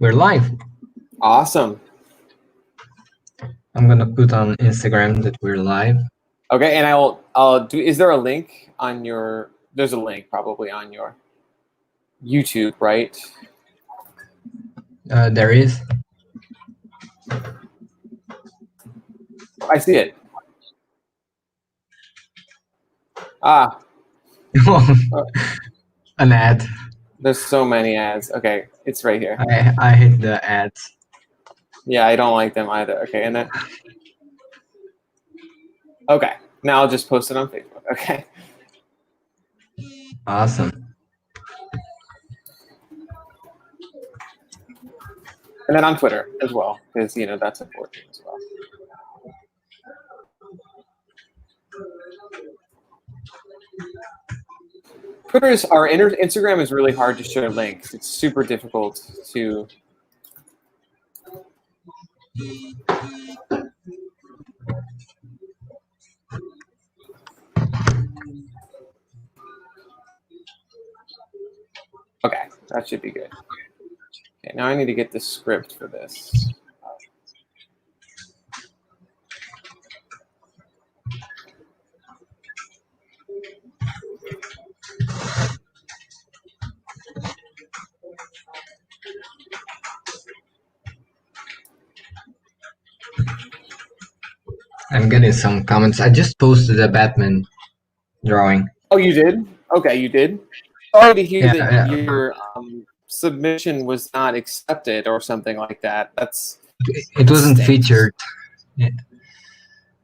We're live. Awesome. I'm gonna put on Instagram that we're live. Okay, and I'll do. Is there a link on your? There's a link probably on your YouTube, right? There is. I see it. Ah, An ad. there's so many ads. Okay, it's right here. I hate the ads. Yeah, I don't like them either. Okay, and then. Okay, now I'll just post it on Facebook. Okay. Awesome. And then on Twitter as well, because that's important as well. Instagram is really hard to share links. It's super difficult to. Okay, that should be good. Okay, now I need to get the script for this. I'm getting some comments. I just posted a Batman drawing. Oh, you did? Okay, you did. Sorry to hear that Yeah. your submission was not accepted or something like that. It wasn't featured. Yeah.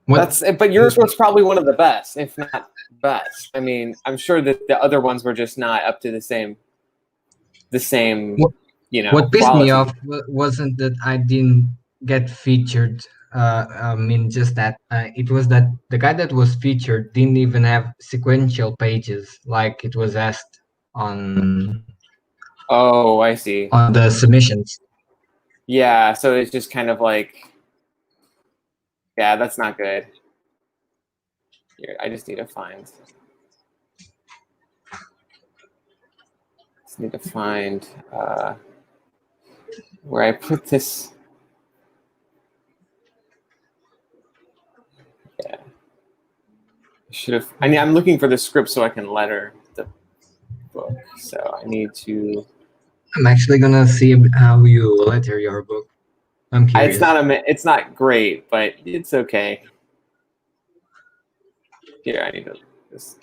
But yours was probably one of the best, if not best. I mean, I'm sure that the other ones were just not up to the same. What pissed quality. me off wasn't that I didn't get featured. I mean, just that it was that the guy that was featured didn't even have sequential pages like it was asked on. Oh, I see. On the submissions. Yeah, so it's just kind of like, yeah, that's not good. Here, I just need to find. Where I put this. Yeah. I'm looking for the script so I can letter the book. So I need to. I'm actually gonna see how you letter your book. I'm curious. It's not great, but it's okay. Here, I need to.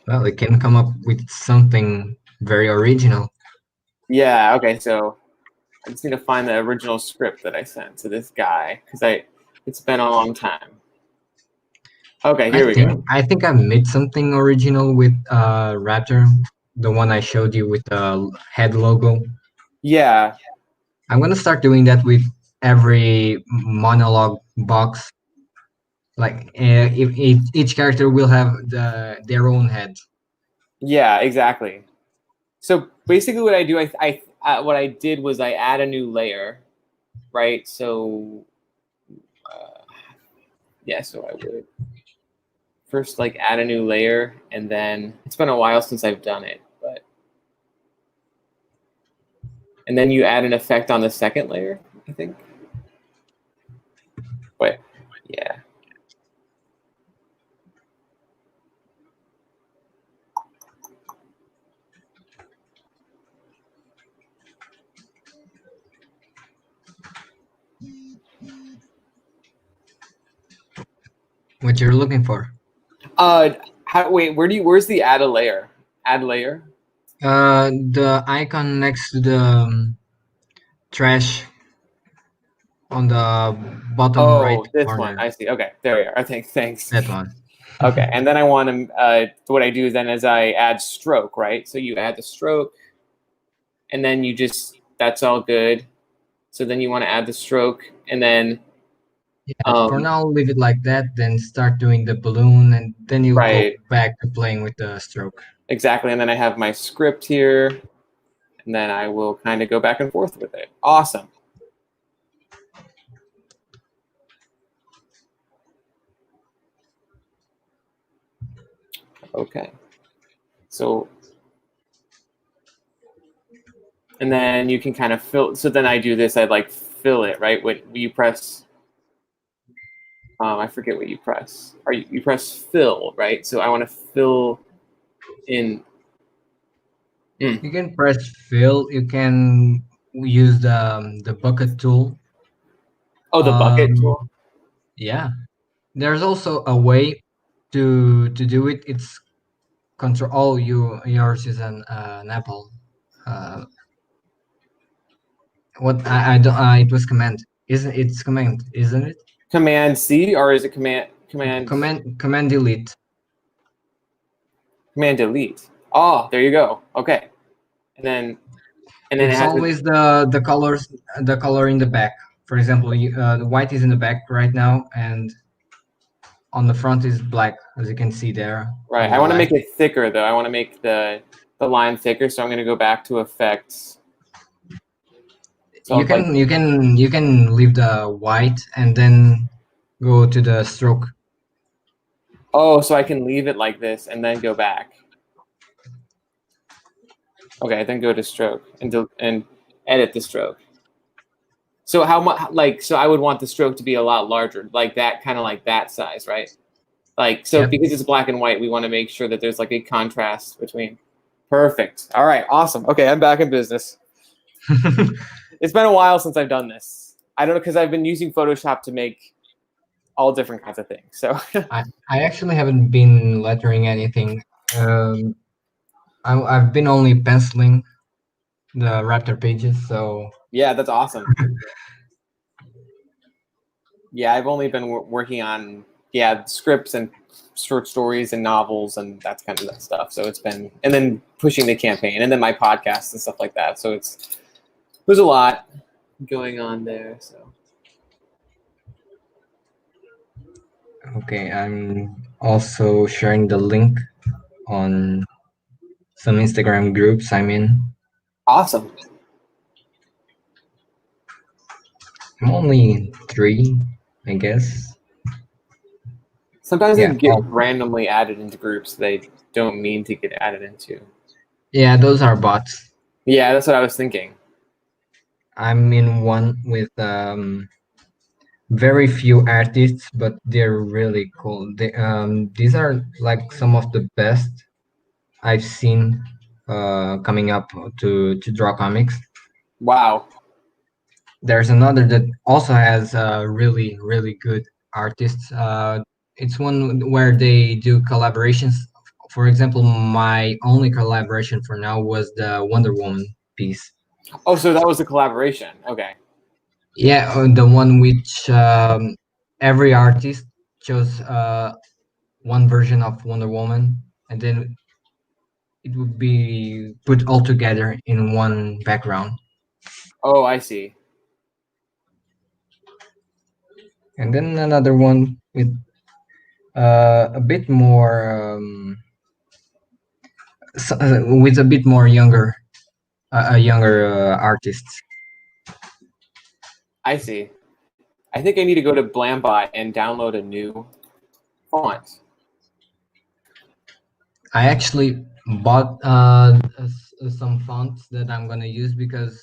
Well, it can come up with something very original. Yeah. Okay. So I just need to find the original script that I sent to this guy because it's been a long time. Okay, here we go. I think I made something original with Raptor, the one I showed you with the head logo. Yeah. I'm gonna start doing that with every monologue box. Like if each character will have their own head. Yeah, exactly. So basically, what I do, what I did was I add a new layer, right? So, yeah. So I would first add a new layer, and then it's been a while since I've done it, and then you add an effect on the second layer, I think. But yeah. What you're looking for? Where's the add a layer? Add layer? The icon next to the trash on the bottom right corner. This one. I see. Okay, there we are. I think. Thanks. That one. Okay, and then I want to. What I do is then as I add stroke, right? So you add the stroke, and then you just that's all good. So then you want to add the stroke, and then. Yeah, for now, leave it like that. Then start doing the balloon, and then you go back to playing with the stroke. Exactly, and then I have my script here, and then I will kind of go back and forth with it. Awesome. Okay. So And then you can kind of fill. So then I do this. I like fill it, right? When you press, I forget what you press. Or you press fill, right? So I want to fill in. You can press fill. You can use the bucket tool. Oh, the bucket tool. Yeah, there's also a way to do it. It's control. Oh, yours is an Apple. Uh, what I don't. It was command. Isn't it's command? Isn't it? Command C, or is it Command delete. Command delete? Oh, there you go. Okay, and then it It's has always the colors, the color in the back. For example, the white is in the back right now, and on the front is black, as you can see there right. on I the want to left. make it thicker though. I want to make the line thicker, so I'm going to go back to effects. So You like, can leave the white and then go to the stroke. oh, so I can leave it like this and then go back. Okay, then go to stroke and edit the stroke. So how much? Like, so I would want the stroke to be a lot larger, like that, kind of like that size, right? Like, so Yep. because it's black and white, we want to make sure that there's like a contrast between. Perfect. All right, awesome. Okay, I'm back in business. It's been a while since I've done this. I don't know, because I've been using Photoshop to make all different kinds of things. So I actually haven't been lettering anything. I've been only penciling the Raptor pages, so yeah, that's awesome. Yeah, I've only been working on scripts and short stories and novels and that's kind of that stuff. So it's been, and then pushing the campaign and then my podcast and stuff like that. So there's a lot going on there. So okay, I'm also sharing the link on some Instagram groups I'm in. awesome. I'm only 3, I guess. Sometimes they Yeah. get randomly added into groups they don't mean to get added into. Yeah, those are bots. Yeah, that's what I was thinking. I'm in one with very few artists, but they're really cool. These are like some of the best I've seen coming up to draw comics. Wow. There's another that also has really good artists. It's one where they do collaborations. For example, my only collaboration for now was the Wonder Woman piece. Oh, so that was a collaboration. Okay. Yeah, the one which every artist chose one version of Wonder Woman, and then it would be put all together in one background. Oh, I see. And then another one with a bit more with a bit more younger artists. I see. I think I need to go to Blambot and download a new font. I actually bought some fonts that I'm gonna use because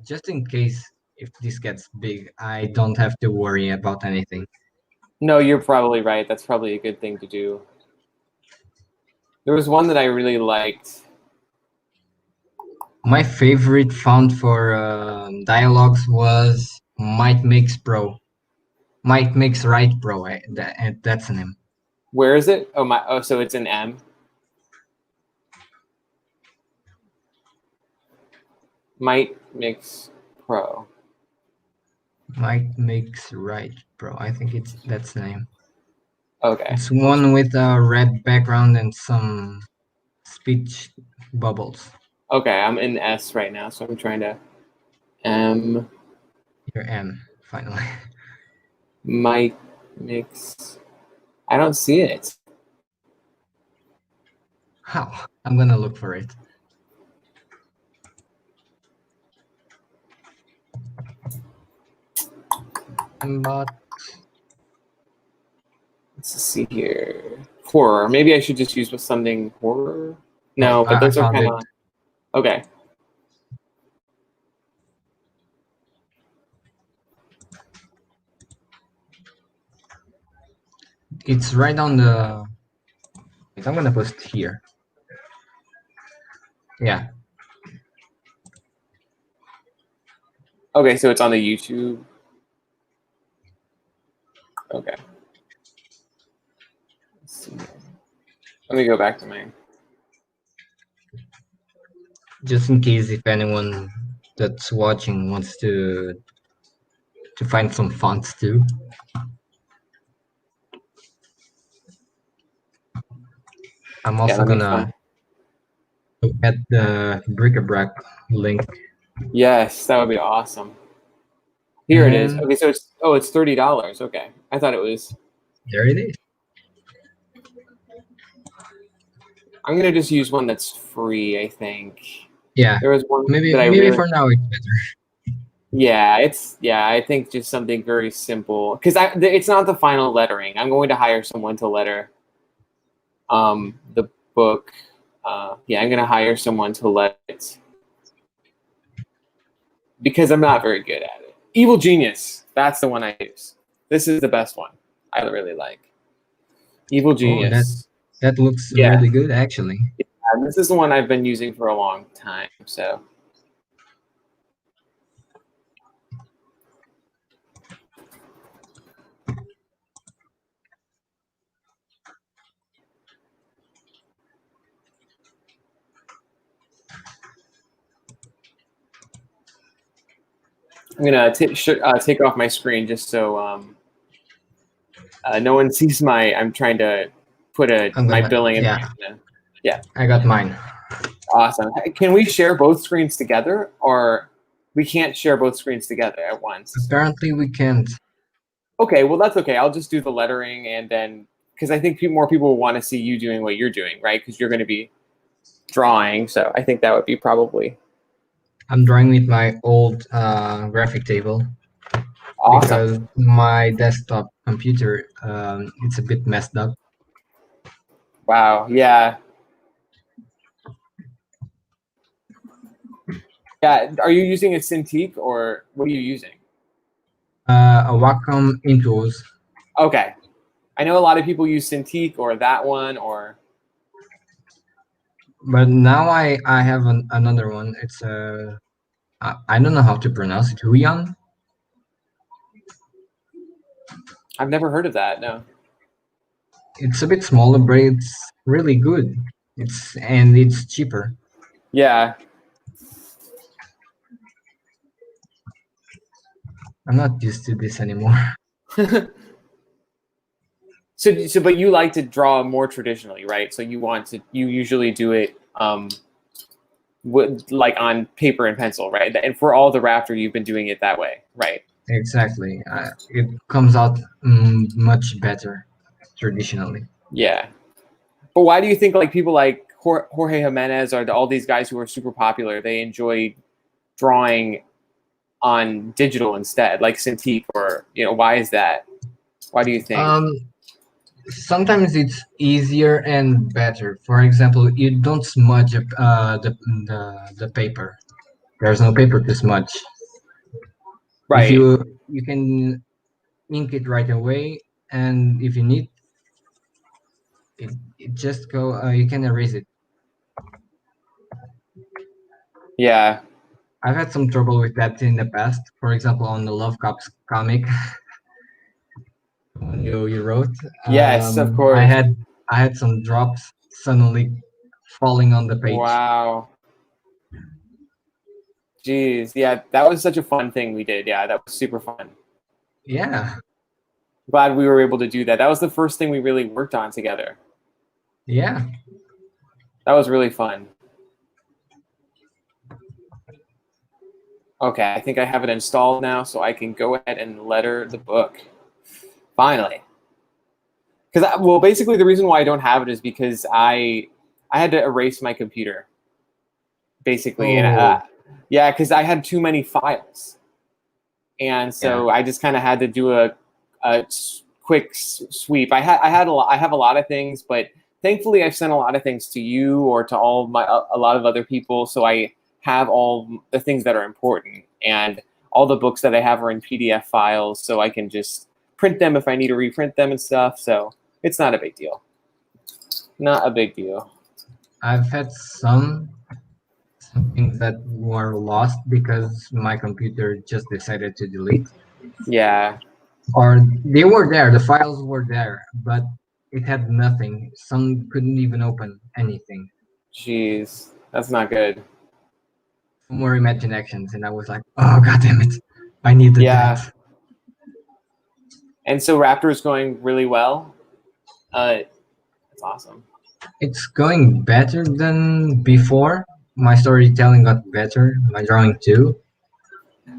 just in case if this gets big, I don't have to worry about anything. No, you're probably right. That's probably a good thing to do. There was one that I really liked. My favorite font for dialogues was Might Makes Pro. Might Makes Right Pro. That's the name. Where is it? Oh my! Oh, so it's an M. Might Mix Pro. Might Makes Right Pro. I think that's the name. Okay. It's one with a red background and some speech bubbles. Okay, I'm in S right now, so I'm trying to M. Your M finally. Might Mix. I don't see it. How? I'm gonna look for it. But Let's see here. Horror. Maybe I should just use something horror. No, but I those are found kind it. of okay. It's right on the. I'm gonna post here. Yeah. Okay, so it's on the YouTube. Okay. Let's see. Let me go back to mine. Just in case if anyone that's watching wants to find some fonts too. I'm Yeah, also let me gonna find. look at the BRIC-A-BRAC link. Yes, that would be awesome. Here it is. And Okay, so it's $30. Okay, I thought it was. there it is. I'm gonna just use one that's free. I think Yeah. there was one that I Maybe really. for now it's better. Yeah, I think just something very simple because it's not the final lettering. I'm going to hire someone to letter the book. Yeah, I'm going to hire someone to let it because I'm not very good at it. Evil Genius, that's the one I use. This is the best one. I really like Evil Oh, Genius. that looks Yeah, really good actually. and this is the one I've been using for a long time. So I'm gonna take off my screen just so no one sees my. I'm trying to put my billing Yeah, information. Yeah, I got mine. awesome. Can we share both screens together, or we can't share both screens together at once? Apparently we can't. Okay, well that's okay. I'll just do the lettering, and then because I think more people will want to see you doing what you're doing, right? Because you're going to be drawing, so I think that would be probably I'm drawing with my old graphic table awesome. because my desktop computer it's a bit messed up. Wow. Yeah. Yeah. Are you using a Cintiq or what are you using? A Wacom Intuos. Okay. I know a lot of people use Cintiq or that one or. But now I have another one. It's I don't know how to pronounce it. Huion. I've never heard of that. No. It's a bit smaller, but it's really good. It's cheaper. Yeah. I'm not used to this anymore. But you like to draw more traditionally, right? So you usually do it like on paper and pencil, right? And for all the Raptor, you've been doing it that way, right? Exactly. It comes out much better traditionally. Yeah. But why do you think like people like Jorge Jimenez or all these guys who are super popular, they enjoy drawing on digital instead, like Cintiq or why is that? Why do you think? Sometimes it's easier and better. For example, you don't smudge the paper. There's no paper to smudge. If Right. you can ink it right away, and if you need it just go. You can erase it. Yeah. I've had some trouble with that in the past. For example, on the Love Cops comic you wrote, Yes, of I course. had some drops suddenly falling on the page. Wow. Jeez. Yeah, that was such a fun thing we did. Yeah, that was super fun. Yeah, Glad we were able to do that. That was the first thing we really worked on together. yeah. That was really fun. Okay, I think I have it installed now, so I can go ahead and letter the book. Finally. Well, basically the reason why I don't have it is because I had to erase my computer, basically, and Oh, yeah, because I had too many files, and yeah. so I just kind of had to do a quick sweep. I have a lot of things, but thankfully I've sent a lot of things to you or to a lot of other people, so I have all the things that are important, and all the books that I have are in PDF files, so I can just print them if I need to reprint them and stuff. So It's not a big deal. Not a big deal. I've had some things that were lost because my computer just decided to delete. Yeah. Or they were there, the files were there, but it had nothing. Some couldn't even open anything. Jeez, that's not good. More imaginations, and I was like, oh god damn it, I needed Yeah. that. And so Raptor is going really well. That's awesome. It's going better than before. My storytelling got better, my drawing too.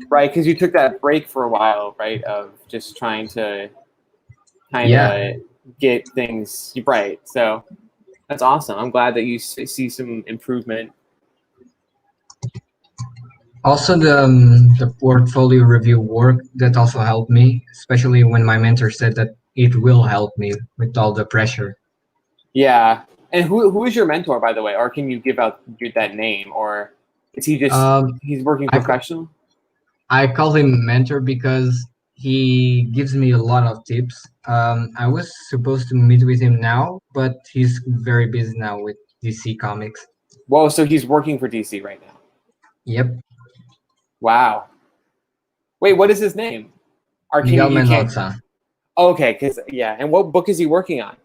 Right, because you took that break for a while, right, of just trying to kind of Yeah. get things right. So that's awesome. I'm glad that you see some improvement. Also, the portfolio review work that also helped me, especially when my mentor said that it will help me with all the pressure. Yeah. And who is your mentor, by the way? Or can you give that name? Or is he just he's working I, professional? I call him mentor because he gives me a lot of tips. I was supposed to meet with him now, but he's very busy now with DC Comics. Whoa, so he's working for DC right now. Yep. Wow. Wait, what is his name? Or can Miguel you can't? Mendoza. Okay, because yeah. And what book is he working on?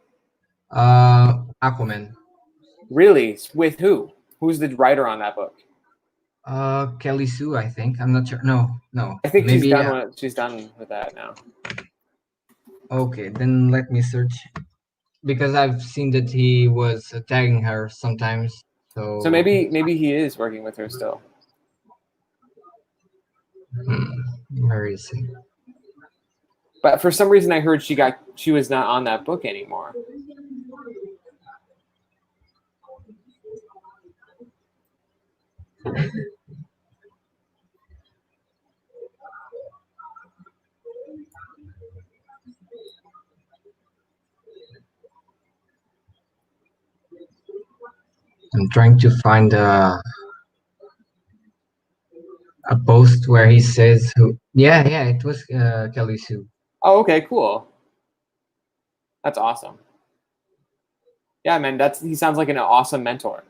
Aquaman. Really? With who? Who's the writer on that book? Kelly Sue, I think. I'm not sure. No. I think Maybe. she's done with that now. Okay, then let me search because I've seen that he was tagging her sometimes. So maybe he is working with her still. Where is he? But for some reason I heard she was not on that book anymore. I'm trying to find a post where he says who. Yeah, it was Kelly Sue. Oh, okay, cool. That's awesome. Yeah, man, he sounds like an awesome mentor.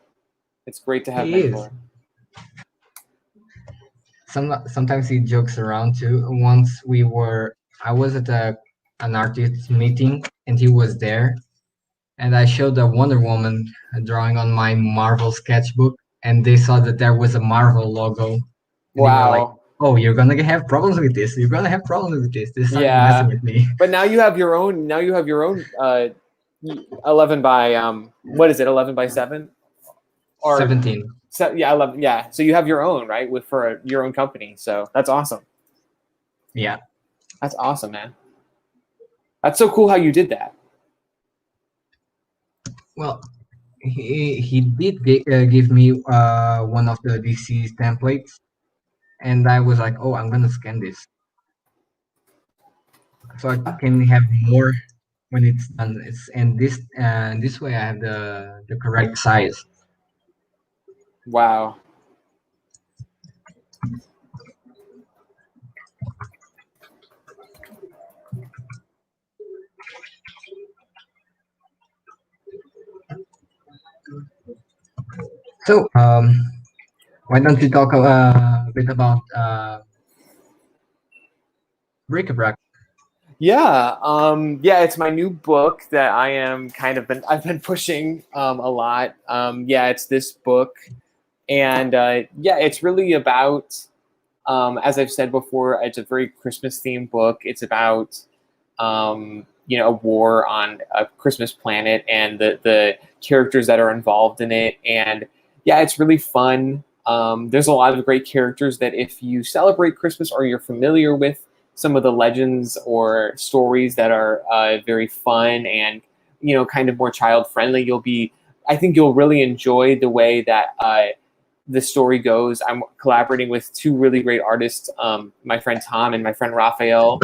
It's great to have He mentor. is. Sometimes he jokes around too. Once I was at an artist meeting and he was there, and I showed a Wonder Woman drawing on my Marvel sketchbook, and they saw that there was a Marvel logo, and they were like, Wow. "Oh, you're gonna have problems with this. You're gonna have problems with this." They started messing Yeah. with me. But now you have your own 11 by what is it? 11 by 7 or 17. So yeah, 11. Yeah. So you have your own, right? For your own company. So that's awesome. Yeah. That's awesome, man. That's so cool how you did that. Well, he did give me one of the DC templates, and I was like, "Oh, I'm gonna scan this so I can have more when it's done." And this way I have the correct size. Wow. So, why don't you talk a bit about BRIC-A-BRAC? Yeah. Yeah, it's my new book that I've been pushing a lot. Yeah, it's this book. And yeah, it's really about as I've said before, it's a very Christmas themed book. It's about a war on a Christmas planet and the characters that are involved in it. And yeah, it's really fun. There's a lot of great characters that if you celebrate Christmas or you're familiar with some of the legends or stories that are very fun and kind of more child friendly, I think you'll really enjoy the way that the story goes. I'm collaborating with two really great artists, my friend Tom and my friend Raphael,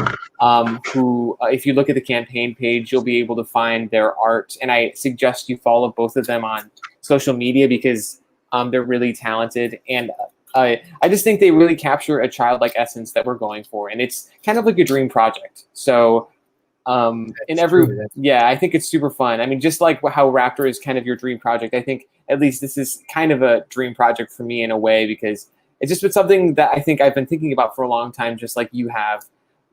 who, if you look at the campaign page, you'll be able to find their art. And I suggest you follow both of them on social media because they're really talented. And I just think they really capture a childlike essence that we're going for. And it's kind of like a dream project. So In That's every, true. That's yeah, I think it's super fun. I mean, just like how Raptor is kind of your dream project, I think at least this is kind of a dream project for me in a way, because it's just been something that I think I've been thinking about for a long time, just like you have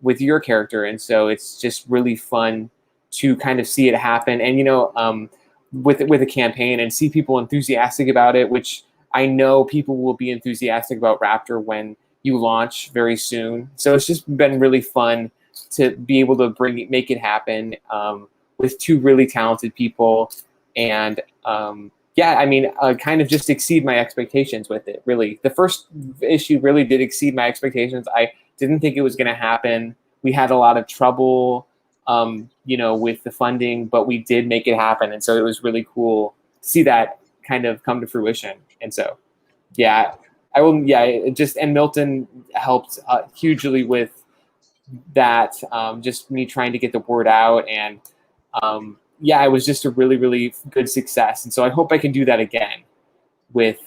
with your character. And so it's just really fun to kind of see it happen. And, with a campaign and see people enthusiastic about it, which I know people will be enthusiastic about Raptor when you launch very soon. So it's just been really fun to be able to make it happen with two really talented people. And kind of just exceed my expectations with it. Really, the first issue really did exceed my expectations. I didn't think it was going to happen. We had a lot of trouble, with the funding, but we did make it happen. And so it was really cool to see that kind of come to fruition. And so, yeah, I will. Yeah, and Milton helped hugely with that. Just me trying to get the word out, and it was just a really, really good success. And so I hope I can do that again with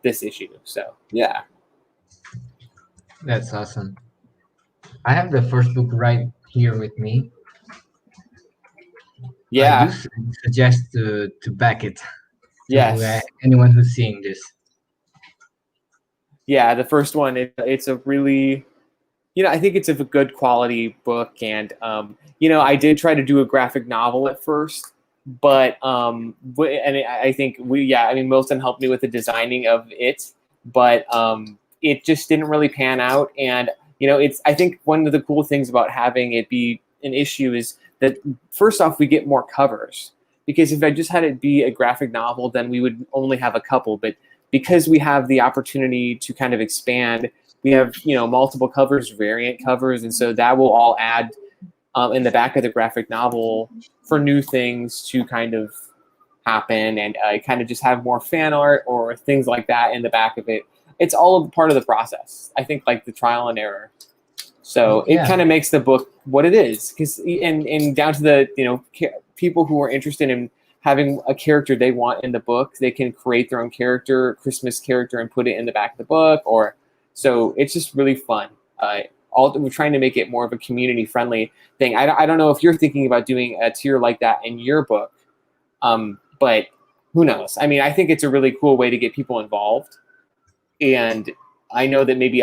this issue. So yeah. that's awesome. I have the first book right here with me. I do Yeah. suggest to back it to Yes. anyone who's seeing this. Yeah. The first one, it's a really, I think it's a good quality book. And, I did try to do a graphic novel at first, but, I think Milton helped me with the designing of it, but it just didn't really pan out. And, I think one of the cool things about having it be an issue is that first off, we get more covers, because if I just had it be a graphic novel, then we would only have a couple. But because we have the opportunity to kind of expand, we have, multiple covers, variant covers. And so that will all add in the back of the graphic novel for new things to kind of happen, and kind of just have more fan art or things like that in the back of it. It's all part of the process. I think, like the trial and error. So it kind of makes the book what it is, because and down to the people who are interested in having a character they want in the book, they can create their own character, Christmas character, and put it in the back of the book. Or so it's just really fun. We're trying to make it more of a community friendly thing. I don't know if you're thinking about doing a tier like that in your book, but who knows? I mean, I think it's a really cool way to get people involved. And I know that maybe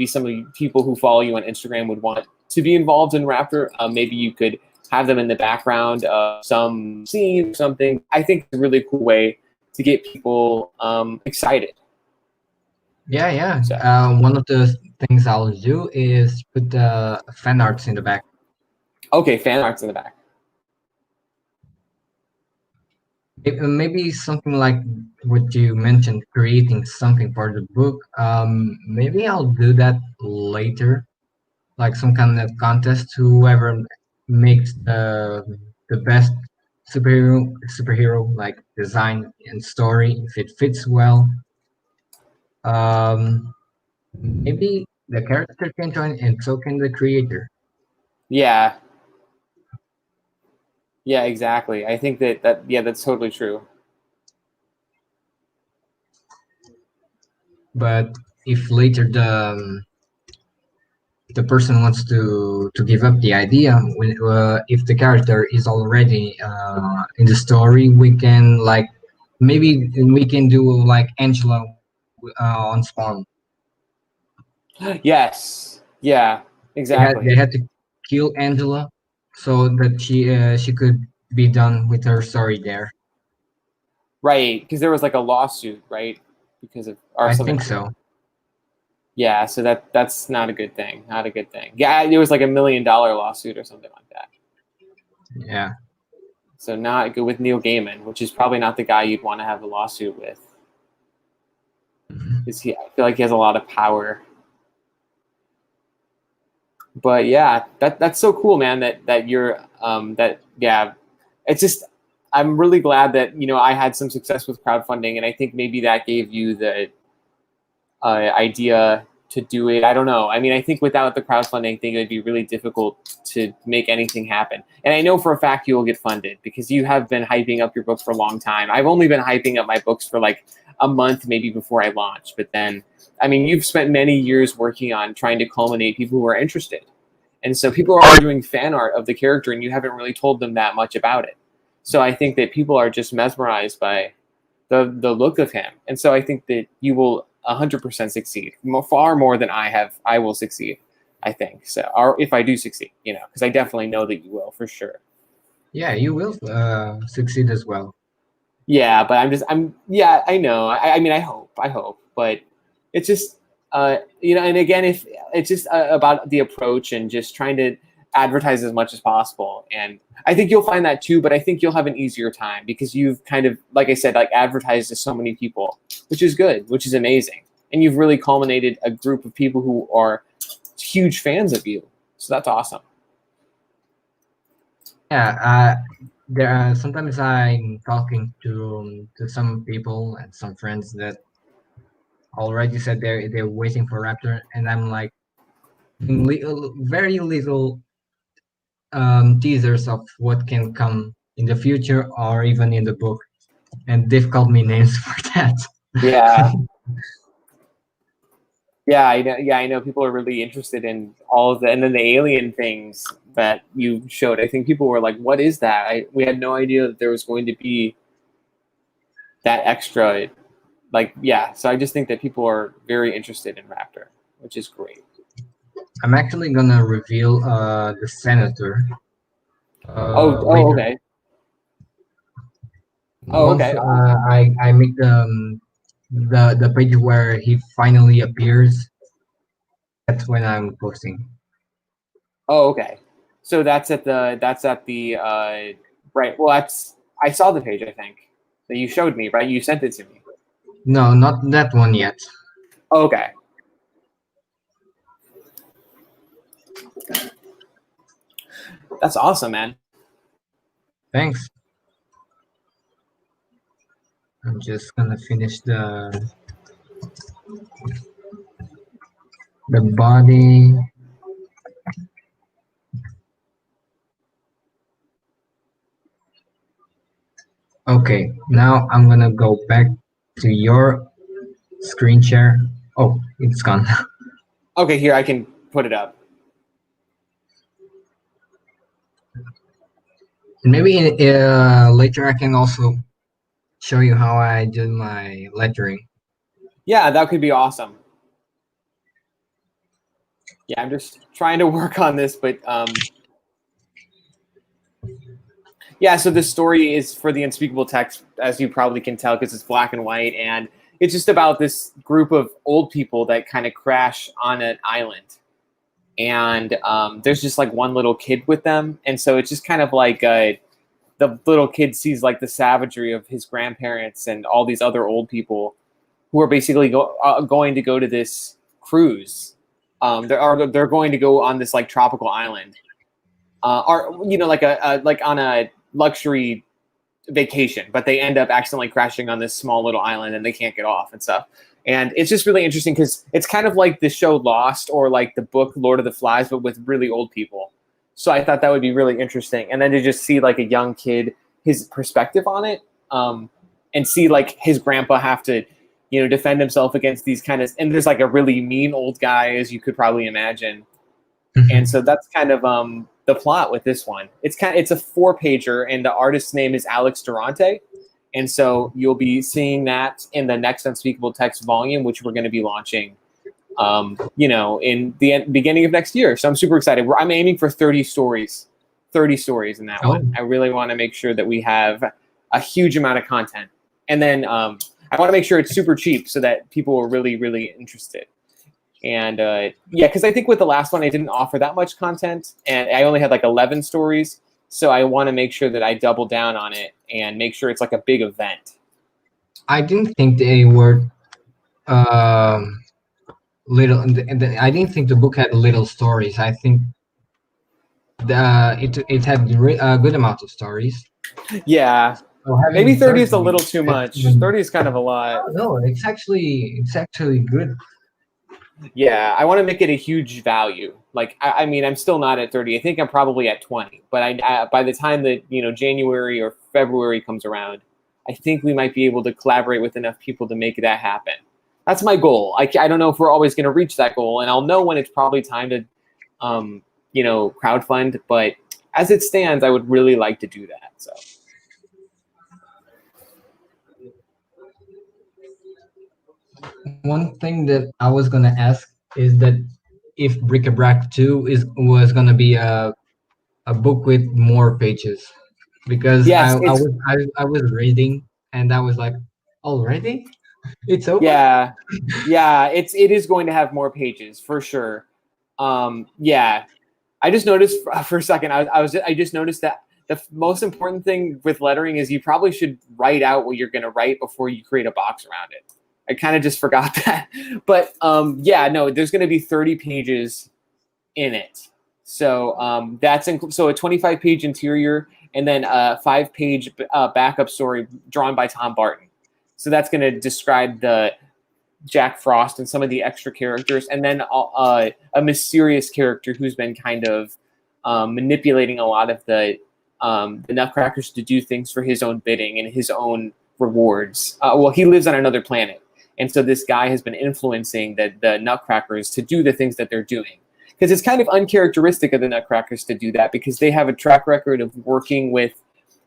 some of the people who follow you on Instagram would want to be involved in Raptor. Maybe you could have them in the background of some scene or something. I think it's a really cool way to get people excited. Yeah. So. One of the things I'll do is put the fan arts in the back. Okay, fan arts in the back. Maybe something like what you mentioned, creating something for the book. Maybe I'll do that later, like some kind of contest. Whoever makes the best superhero like design and story, if it fits well. Maybe the character can join, and so can the creator. Yeah. Yeah, exactly. I think that's totally true. But if later the person wants to give up the idea, if the character is already in the story, we can maybe we can do like Angela on Spawn. Yes. Yeah. Exactly. They had to kill Angela so that she could be done with her story there. Right, because there was like a lawsuit, right? Because of I something. think so. Yeah, so that's not a good thing. Not a good thing. Yeah, it was like $1 million lawsuit or something like that. Yeah. So not good with Neil Gaiman, which is probably not the guy you'd want to have a lawsuit with. Because I feel like he has a lot of power. But yeah, that's so cool, man. That you're it's just, I'm really glad that I had some success with crowdfunding, and I think maybe that gave you the idea to do it. I don't know. I mean, I think without the crowdfunding thing, it would be really difficult to make anything happen. And I know for a fact you will get funded, because you have been hyping up your books for a long time. I've only been hyping up my books for like a month, maybe, before I launch. But then, I mean, you've spent many years working on trying to culminate people who are interested. And so people are doing fan art of the character, and you haven't really told them that much about it. So I think that people are just mesmerized by the look of him. And so I think that you will 100% succeed, far more than I will succeed, I think. So, or if I do succeed, because I definitely know that you will for sure. Yeah, you will succeed as well. Yeah, but yeah, I know. I mean, I hope, but it's just, and again, if it's just about the approach and just trying to advertise as much as possible. And I think you'll find that too, but I think you'll have an easier time because you've kind of, like I said, like advertised to so many people, which is good, which is amazing. And you've really culminated a group of people who are huge fans of you. So that's awesome. Yeah, there are sometimes I'm talking to some people and some friends that already said they're waiting for Raptor, and I'm like very little teasers of what can come in the future or even in the book, and they've called me names for that. Yeah. Yeah, I know. Yeah, I know. People are really interested in all of the, and then the alien things that you showed. I think people were like, "What is that?" We had no idea that there was going to be that extra. Like, yeah. So I just think that people are very interested in Raptor, which is great. I'm actually gonna reveal the senator later. Okay. Oh, Once okay. I make the page where he finally appears, that's when I'm posting. Oh, okay. So that's at the right. Well, I saw the page. I think that you showed me. Right, you sent it to me. No, not that one yet. Oh, okay. That's awesome, man. Thanks. I'm just gonna finish the body. Okay, now I'm gonna go back to your screen share. Oh, it's gone. Okay, here I can put it up. Maybe later I can also show you how I do my lettering. Yeah, that could be awesome. Yeah, I'm just trying to work on this, but yeah. So this story is for the unspeakable text, as you probably can tell, because it's black and white, and it's just about this group of old people that kind of crash on an island, and there's just like one little kid with them, and so it's just kind of like the little kid sees like the savagery of his grandparents and all these other old people who are basically going to go to this cruise. They're going to go on this like tropical island, or like on a luxury vacation, but they end up accidentally crashing on this small little island and they can't get off and stuff. And it's just really interesting because it's kind of like the show Lost or like the book Lord of the Flies, but with really old people. So I thought that would be really interesting. And then to just see like a young kid, his perspective on it, and see like his grandpa have to, defend himself against these kind of, and there's like a really mean old guy, as you could probably imagine. And so that's kind of the plot with this one. It's a 4-pager, and the artist's name is Alex Durante. And so you'll be seeing that in the next Unspeakable Text volume, which we're going to be launching, in the beginning of next year. So I'm super excited. I'm aiming for 30 stories in that one. I really want to make sure that we have a huge amount of content. And then I want to make sure it's super cheap so that people are really, really interested. And because I think with the last one, I didn't offer that much content, and I only had like 11 stories. So I want to make sure that I double down on it and make sure it's like a big event. I didn't think they were little. I didn't think the book had little stories. I think it had a good amount of stories. Yeah, so maybe 30 is a little too much. 30 is kind of a lot. No, it's actually good. Yeah, I want to make it a huge value. Like, I mean, I'm still not at 30. I think I'm probably at 20. But by the time that January or February comes around, I think we might be able to collaborate with enough people to make that happen. That's my goal. I don't know if we're always going to reach that goal, and I'll know when it's probably time to crowdfund. But as it stands, I would really like to do that. So. One thing that I was gonna ask is that if Bric-A-Brac 2 was gonna be a book with more pages, because Yes, it's I was reading and I was like, already it's over. yeah, it is going to have more pages for sure. Yeah, I just noticed for a second. I just noticed that the most important thing with lettering is you probably should write out what you're going to write before you create a box around it. I kind of just forgot that, but yeah, no, there's going to be 30 pages in it. So so a 25-page interior and then a 5-page backup story drawn by Tom Barton. So that's going to describe the Jack Frost and some of the extra characters, and then a mysterious character who's been kind of manipulating a lot of the Nutcrackers to do things for his own bidding and his own rewards. Well, he lives on another planet, and so this guy has been influencing the Nutcrackers to do the things that they're doing. Because it's kind of uncharacteristic of the Nutcrackers to do that, because they have a track record of working with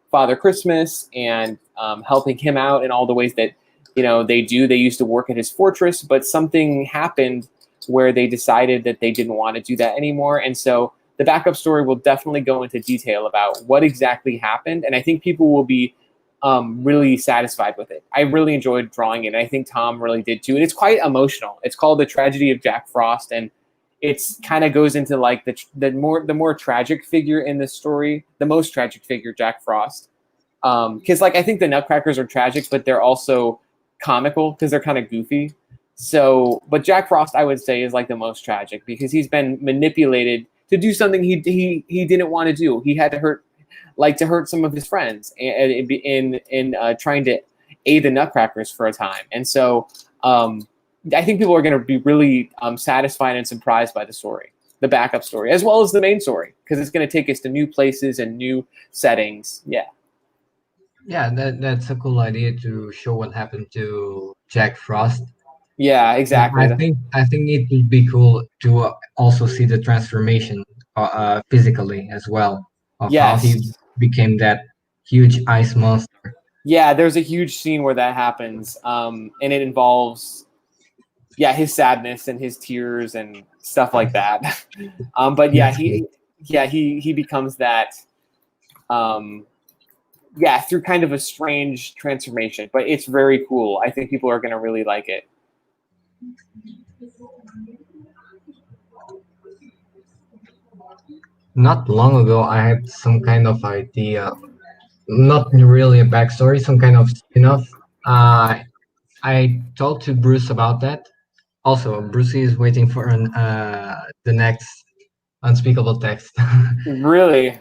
Father Christmas and helping him out in all the ways that they do. They used to work at his fortress, but something happened where they decided that they didn't want to do that anymore. And so the backup story will definitely go into detail about what exactly happened. And I think people will be really satisfied with it. I really enjoyed drawing it. And I think Tom really did too. And it's quite emotional. It's called The Tragedy of Jack Frost. And it's kind of goes into like the more tragic figure in the story, the most tragic figure, Jack Frost. Because I think the Nutcrackers are tragic, but they're also comical because they're kind of goofy. So, but Jack Frost, I would say, is like the most tragic because he's been manipulated to do something he didn't want to do. He had to hurt some of his friends in trying to aid the Nutcrackers for a time. And so, I think people are going to be really satisfied and surprised by the story, the backup story, as well as the main story, because it's going to take us to new places and new settings. Yeah. Yeah, that's a cool idea to show what happened to Jack Frost. Yeah, exactly. I think it would be cool to also see the transformation physically as well of how he Yes. became that huge ice monster. Yeah, there's a huge scene where that happens, and it involves, his sadness and his tears and stuff like that. But yeah, That's cool. he becomes that, through kind of a strange transformation. But it's very cool. I think people are going to really like it. Not long ago, I had some kind of idea, not really a backstory, some kind of spin-off. I talked to Bruce about that. Also, Bruce is waiting for the next unspeakable text. Really?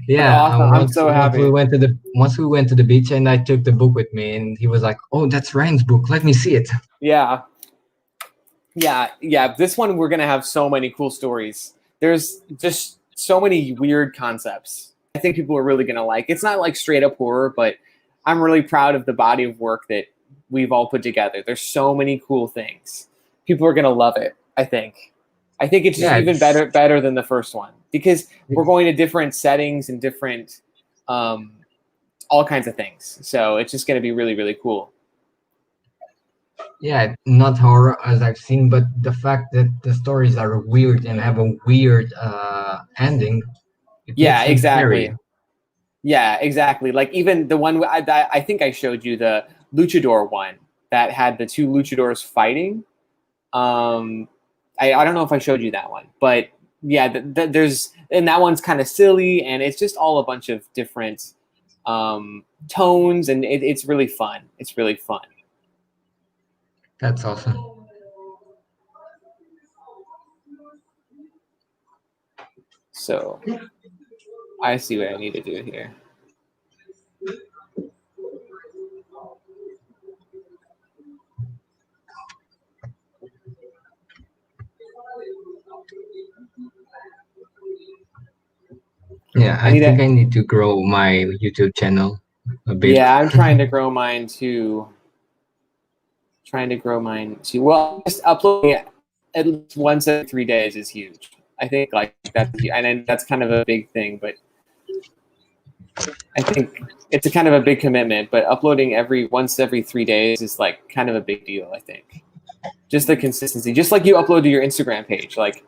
Yeah, Awesome. I'm so happy. once we went to the beach, and I took the book with me, and he was like, "Oh, that's Ryan's book. Let me see it." Yeah. Yeah. This one, we're going to have so many cool stories. There's just so many weird concepts. I think people are really going to like. It's not like straight up horror, but I'm really proud of the body of work that we've all put together. There's so many cool things. People are going to love it, I think. I think it's just even better than the first one because we're going to different settings and different all kinds of things. So it's just going to be really, really cool. Yeah, not horror as I've seen, but the fact that the stories are weird and have a weird ending, it makes them scary. Yeah, exactly. Like even the one I think I showed you, the luchador one that had the two luchadors fighting. I don't know if I showed you that one, but yeah, and that one's kind of silly, and it's just all a bunch of different tones, and it's really fun. It's really fun. That's awesome. So I see what I need to do here. Yeah, I think I need to grow my YouTube channel a bit. Yeah, I'm trying to grow mine too. Well, just uploading it at least once every 3 days is huge. I think like that's, and then that's kind of a big thing, but I think it's a kind of a big commitment. But uploading once every 3 days is like kind of a big deal. I think just the consistency, just like you upload to your Instagram page. Like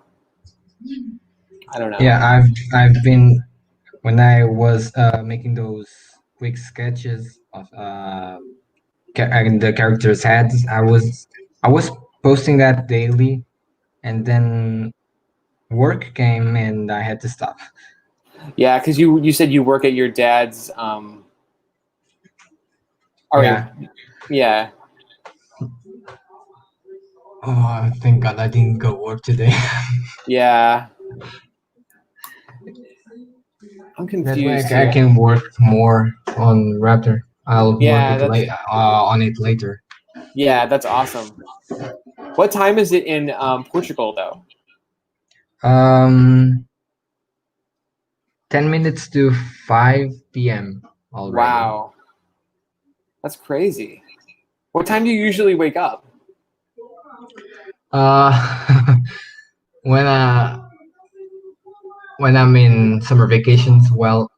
I don't know. Yeah, I've been when I was making those quick sketches of the characters' heads. I was posting that daily, and then work came and I had to stop. Yeah, because you said you work at your dad's. Yeah. Yeah. Oh, thank God I didn't go work today. Yeah. I'm That way confused I here. can work more on Raptor. I'll work Yeah, it that's on it later. yeah, that's awesome. What time is it in Portugal though? Um, 10 minutes to 5 p.m. already. Wow, that's crazy. What time do you usually wake up? Uh, when uh when I'm in summer vacations, well,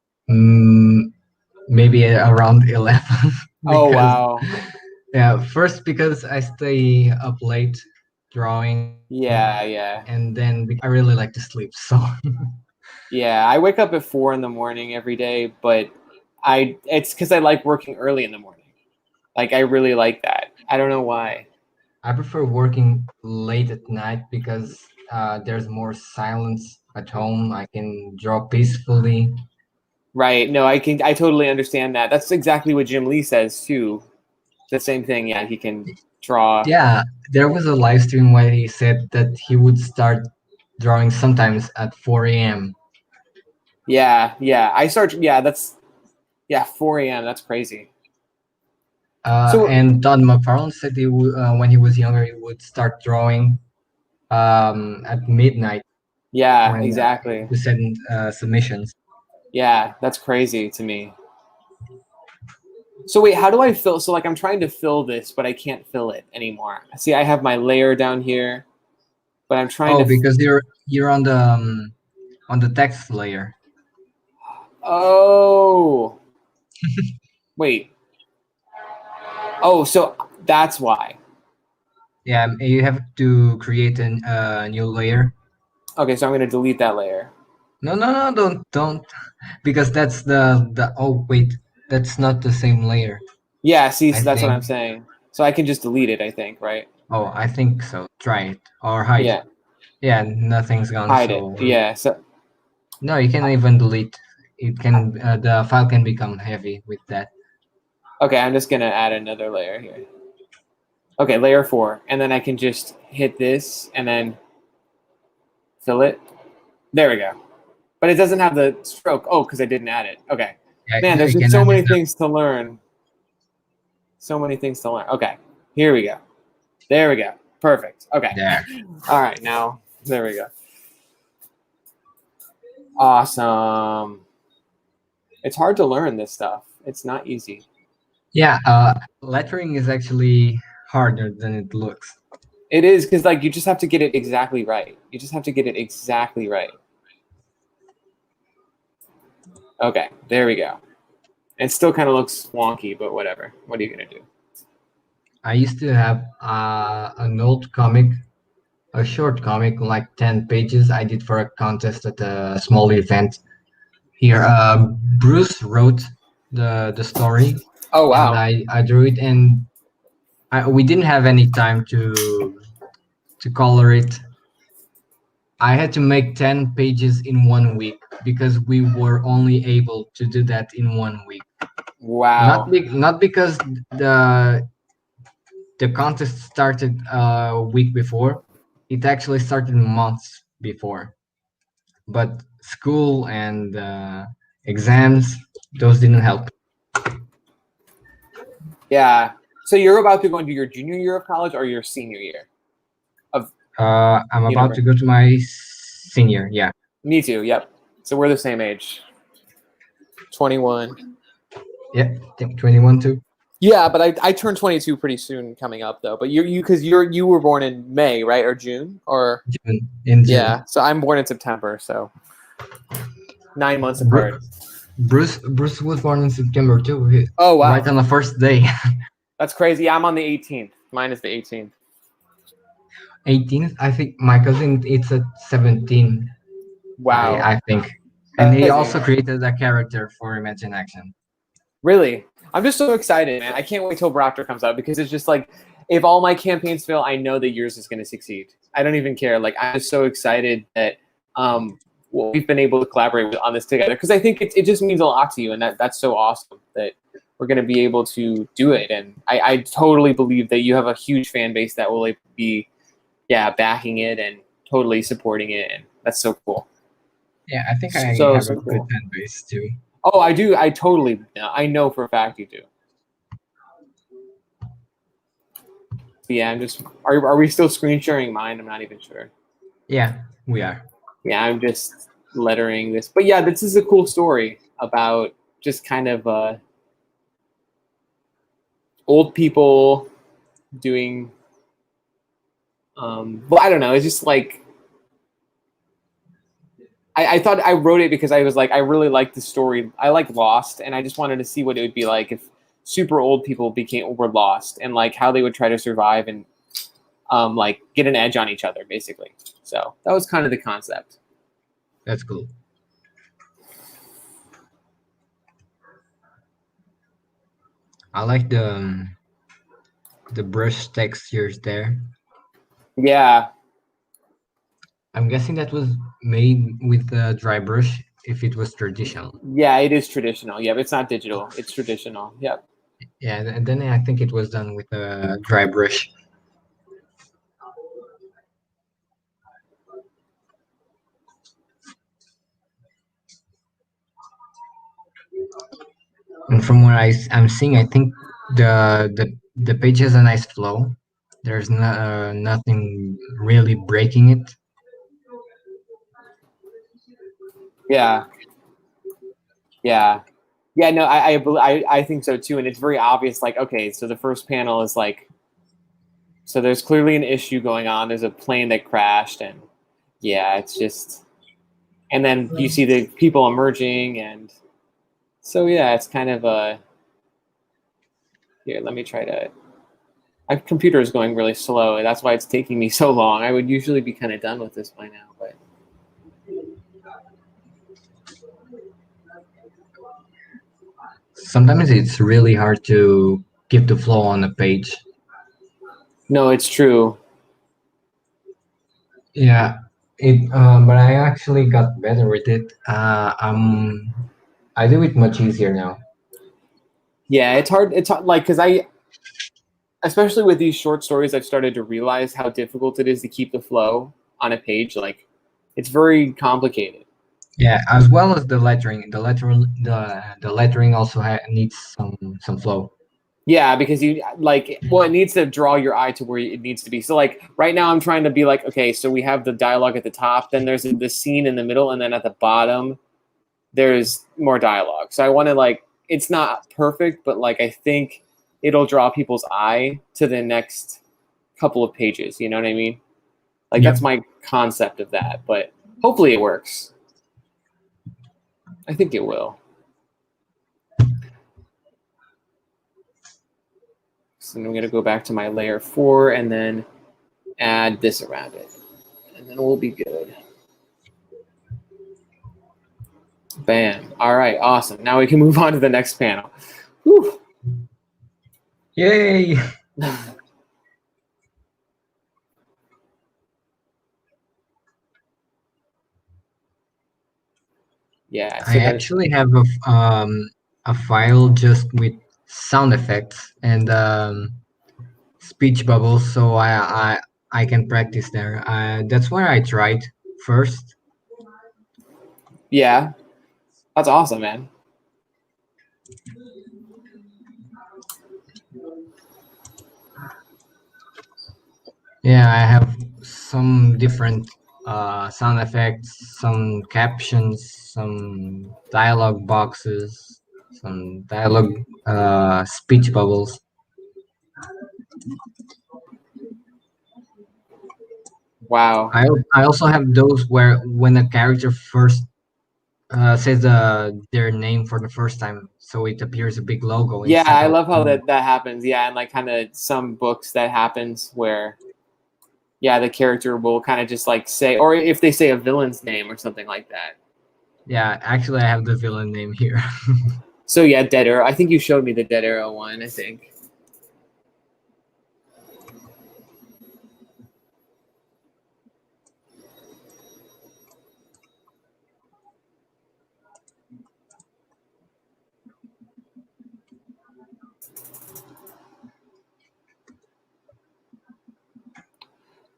maybe around 11 Oh because wow. yeah, first because I stay up late drawing, Yeah. and then I really like to sleep. So Yeah, I wake up at 4 in the morning every day, but it's because I like working early in the morning. Like I really like that. I don't know why. I prefer working late at night because there's more silence at home. I can draw peacefully. Right. No, I totally understand that. That's exactly what Jim Lee says too. The same thing. Yeah, he can draw. Yeah, there was a live stream where he said that he would start drawing sometimes at 4 a.m. Yeah. I start. Yeah, 4 a.m. That's crazy. So And Todd McFarlane said when he was younger, he would start drawing at midnight yeah, when exactly. to send submissions. Yeah, that's crazy to me. So wait, how do I fill? So like I'm trying to fill this, but I can't fill it anymore. See, I have my layer down here, but I'm trying Oh, to. because you're on the text layer. Oh, wait. Oh, so that's why. Yeah, you have to create a new layer. Okay, so I'm gonna delete that layer. No, don't, because that's the. Oh wait, that's not the same layer. Yeah, see, I so that's what think. I'm saying. So I can just delete it, I think, right? Oh, I think so. Try it or hide. Yeah, Yeah, nothing's gone. hide it. So Yeah, so no, you can even delete. It can the file can become heavy with that. okay, I'm just gonna add another layer here. Okay, layer 4, and then I can just hit this and then fill it. There we go. But it doesn't have the stroke. Oh, because I didn't add it. Okay. Man, Yeah, there's you just can so add it many now. things to learn. So many things to learn. Okay, here we go. There we go. Perfect. Okay. There. All right, now there we go. Awesome. It's hard to learn this stuff. It's not easy. Yeah, lettering is actually harder than it looks. It is because like you just have to get it exactly right. You just have to get it exactly right. Okay, there we go. It still kind of looks wonky, but whatever. What are you gonna do? I used to have an old comic, a short comic, like 10 pages. I did for a contest at a small event here. Bruce wrote the story, Oh and wow. I drew it, and we didn't have any time to color it. I had to make 10 pages in 1 week because we were only able to do that in 1 week. Wow. Not because the the contest started a week before. It actually started months before. But school and exams, those didn't help. Yeah. So you're about to go into your junior year of college or your senior year of I'm about to university? go to my senior. Yeah. Me too. Yep. So we're the same age. 21. Yeah. 21 too. Yeah, but I turned 22 pretty soon coming up though. But you were born in May, right, or June, or in yeah. June. So I'm born in September, so 9 months Bru- apart. Bruce was born in September too. Oh Right wow, on the first day. that's crazy. Yeah, I'm on the 18th. Mine is the 18th. 18th. I think my cousin it's at 17. Wow, I think, and he crazy. also created a character for Imagine Action. Really, I'm just so excited, man. I can't wait till Raptor comes out because it's just like, if all my campaigns fail, I know that yours is going to succeed. I don't even care. Like, I'm just so excited that we've been able to collaborate on this together, because I think it just means a lot to you, and that's so awesome that we're going to be able to do it. And I totally believe that you have a huge fan base that will be, backing it and totally supporting it, and that's so cool. Yeah, I think I So have a so good cool. fan base too. Oh, I do. I know for a fact you do. Yeah, I'm just. Are we still screen sharing mine? I'm not even sure. Yeah, we are. Yeah, I'm just lettering this. But yeah, this is a cool story about just kind of old people doing. Well, I don't know. It's just like I thought I wrote it because I was like, I really like the story. I like Lost, and I just wanted to see what it would be like if super old people were lost, and like how they would try to survive and like get an edge on each other, basically. So that was kind of the concept. That's cool. I like the brush textures there. Yeah, I'm guessing that was made with a dry brush if it was traditional. yeah, it is traditional. Yeah, but it's not digital. It's traditional. Yep. Yeah, and then I think it was done with a dry brush. And from what I'm seeing, I think the page has a nice flow. There's nothing really breaking it. Yeah. Yeah. Yeah, no, I think so too, and it's very obvious. Like, okay, so the first panel is like, so there's clearly an issue going on. There's a plane that crashed, and yeah, it's just, and then you see the people emerging, and so yeah, it's kind of a. Here, let me try to. My computer is going really slow, and that's why it's taking me so long. I would usually be kind of done with this by now, but Sometimes it's really hard to keep the flow on a page. no, it's true. Yeah, but I actually got better with it. I do it much easier now. Yeah, it's hard. It's hard, like, because especially with these short stories, I've started to realize how difficult it is to keep the flow on a page. Like, it's very complicated. Yeah, as well as the lettering. The lettering also needs some flow. Yeah, because you like, well, it needs to draw your eye to where it needs to be. So like right now I'm trying to be like, okay, so we have the dialogue at the top, then there's the scene in the middle, and then at the bottom there's more dialogue. So I want to like, it's not perfect, but like I think it'll draw people's eye to the next couple of pages. You know what I mean? Like Yep. that's my concept of that, but hopefully it works. I think it will. So I'm going to go back to my layer 4 and then add this around it. And then we'll be good. Bam. All right, awesome. Now we can move on to the next panel. Whew. Yay! Yeah. So I actually have a file just with sound effects and speech bubbles, so I can practice there. That's where I tried first. yeah, that's awesome, man. Yeah, I have some different sound effects, some captions, some dialogue boxes, some dialogue, speech bubbles. Wow. I also have those where when a character first says their name for the first time, so it appears a big logo Yeah, instead I of. love how that happens. Yeah, and like kind of some books that happens where yeah, the character will kind of just like say, or if they say a villain's name or something like that. Yeah, actually, I have the villain name here. So yeah, Dead Arrow. I think you showed me the Dead Arrow one. I think.